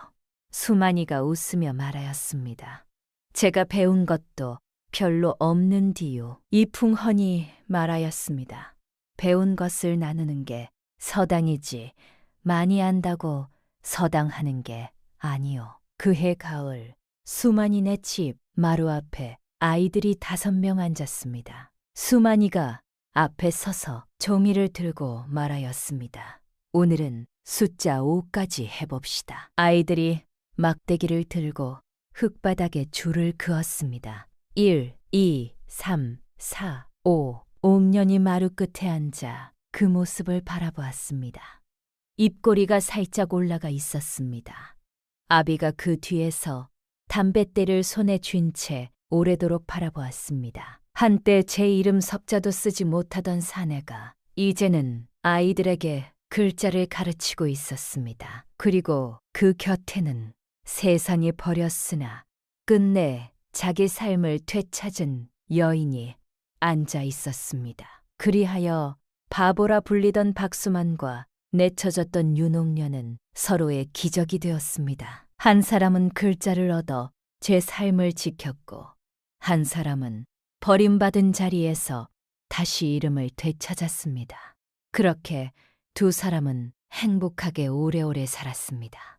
A: 수만이가 웃으며 말하였습니다. 제가 배운 것도 별로 없는 디요. 이풍헌이 말하였습니다. 배운 것을 나누는 게 서당이지 많이 안다고 서당하는 게 아니요. 그해 가을 수만이네 집 마루 앞에 아이들이 5명 앉았습니다. 수만이가 앞에 서서 종이를 들고 말하였습니다. 오늘은 숫자 5까지 해봅시다. 아이들이 막대기를 들고 흙바닥에 줄을 그었습니다. 1, 2, 3, 4, 5. 옥년이 마루 끝에 앉아 그 모습을 바라보았습니다. 입꼬리가 살짝 올라가 있었습니다. 아비가 그 뒤에서 담뱃대를 손에 쥔 채 오래도록 바라보았습니다. 한때 제 이름 섭자도 쓰지 못하던 사내가 이제는 아이들에게 글자를 가르치고 있었습니다. 그리고 그 곁에는 세상이 버렸으나 끝내 자기 삶을 되찾은 여인이 앉아 있었습니다. 그리하여 바보라 불리던 박수만과 내쳐졌던 윤옥녀는 서로의 기적이 되었습니다. 한 사람은 글자를 얻어 제 삶을 지켰고 한 사람은 버림받은 자리에서 다시 이름을 되찾았습니다. 그렇게 두 사람은 행복하게 오래오래 살았습니다.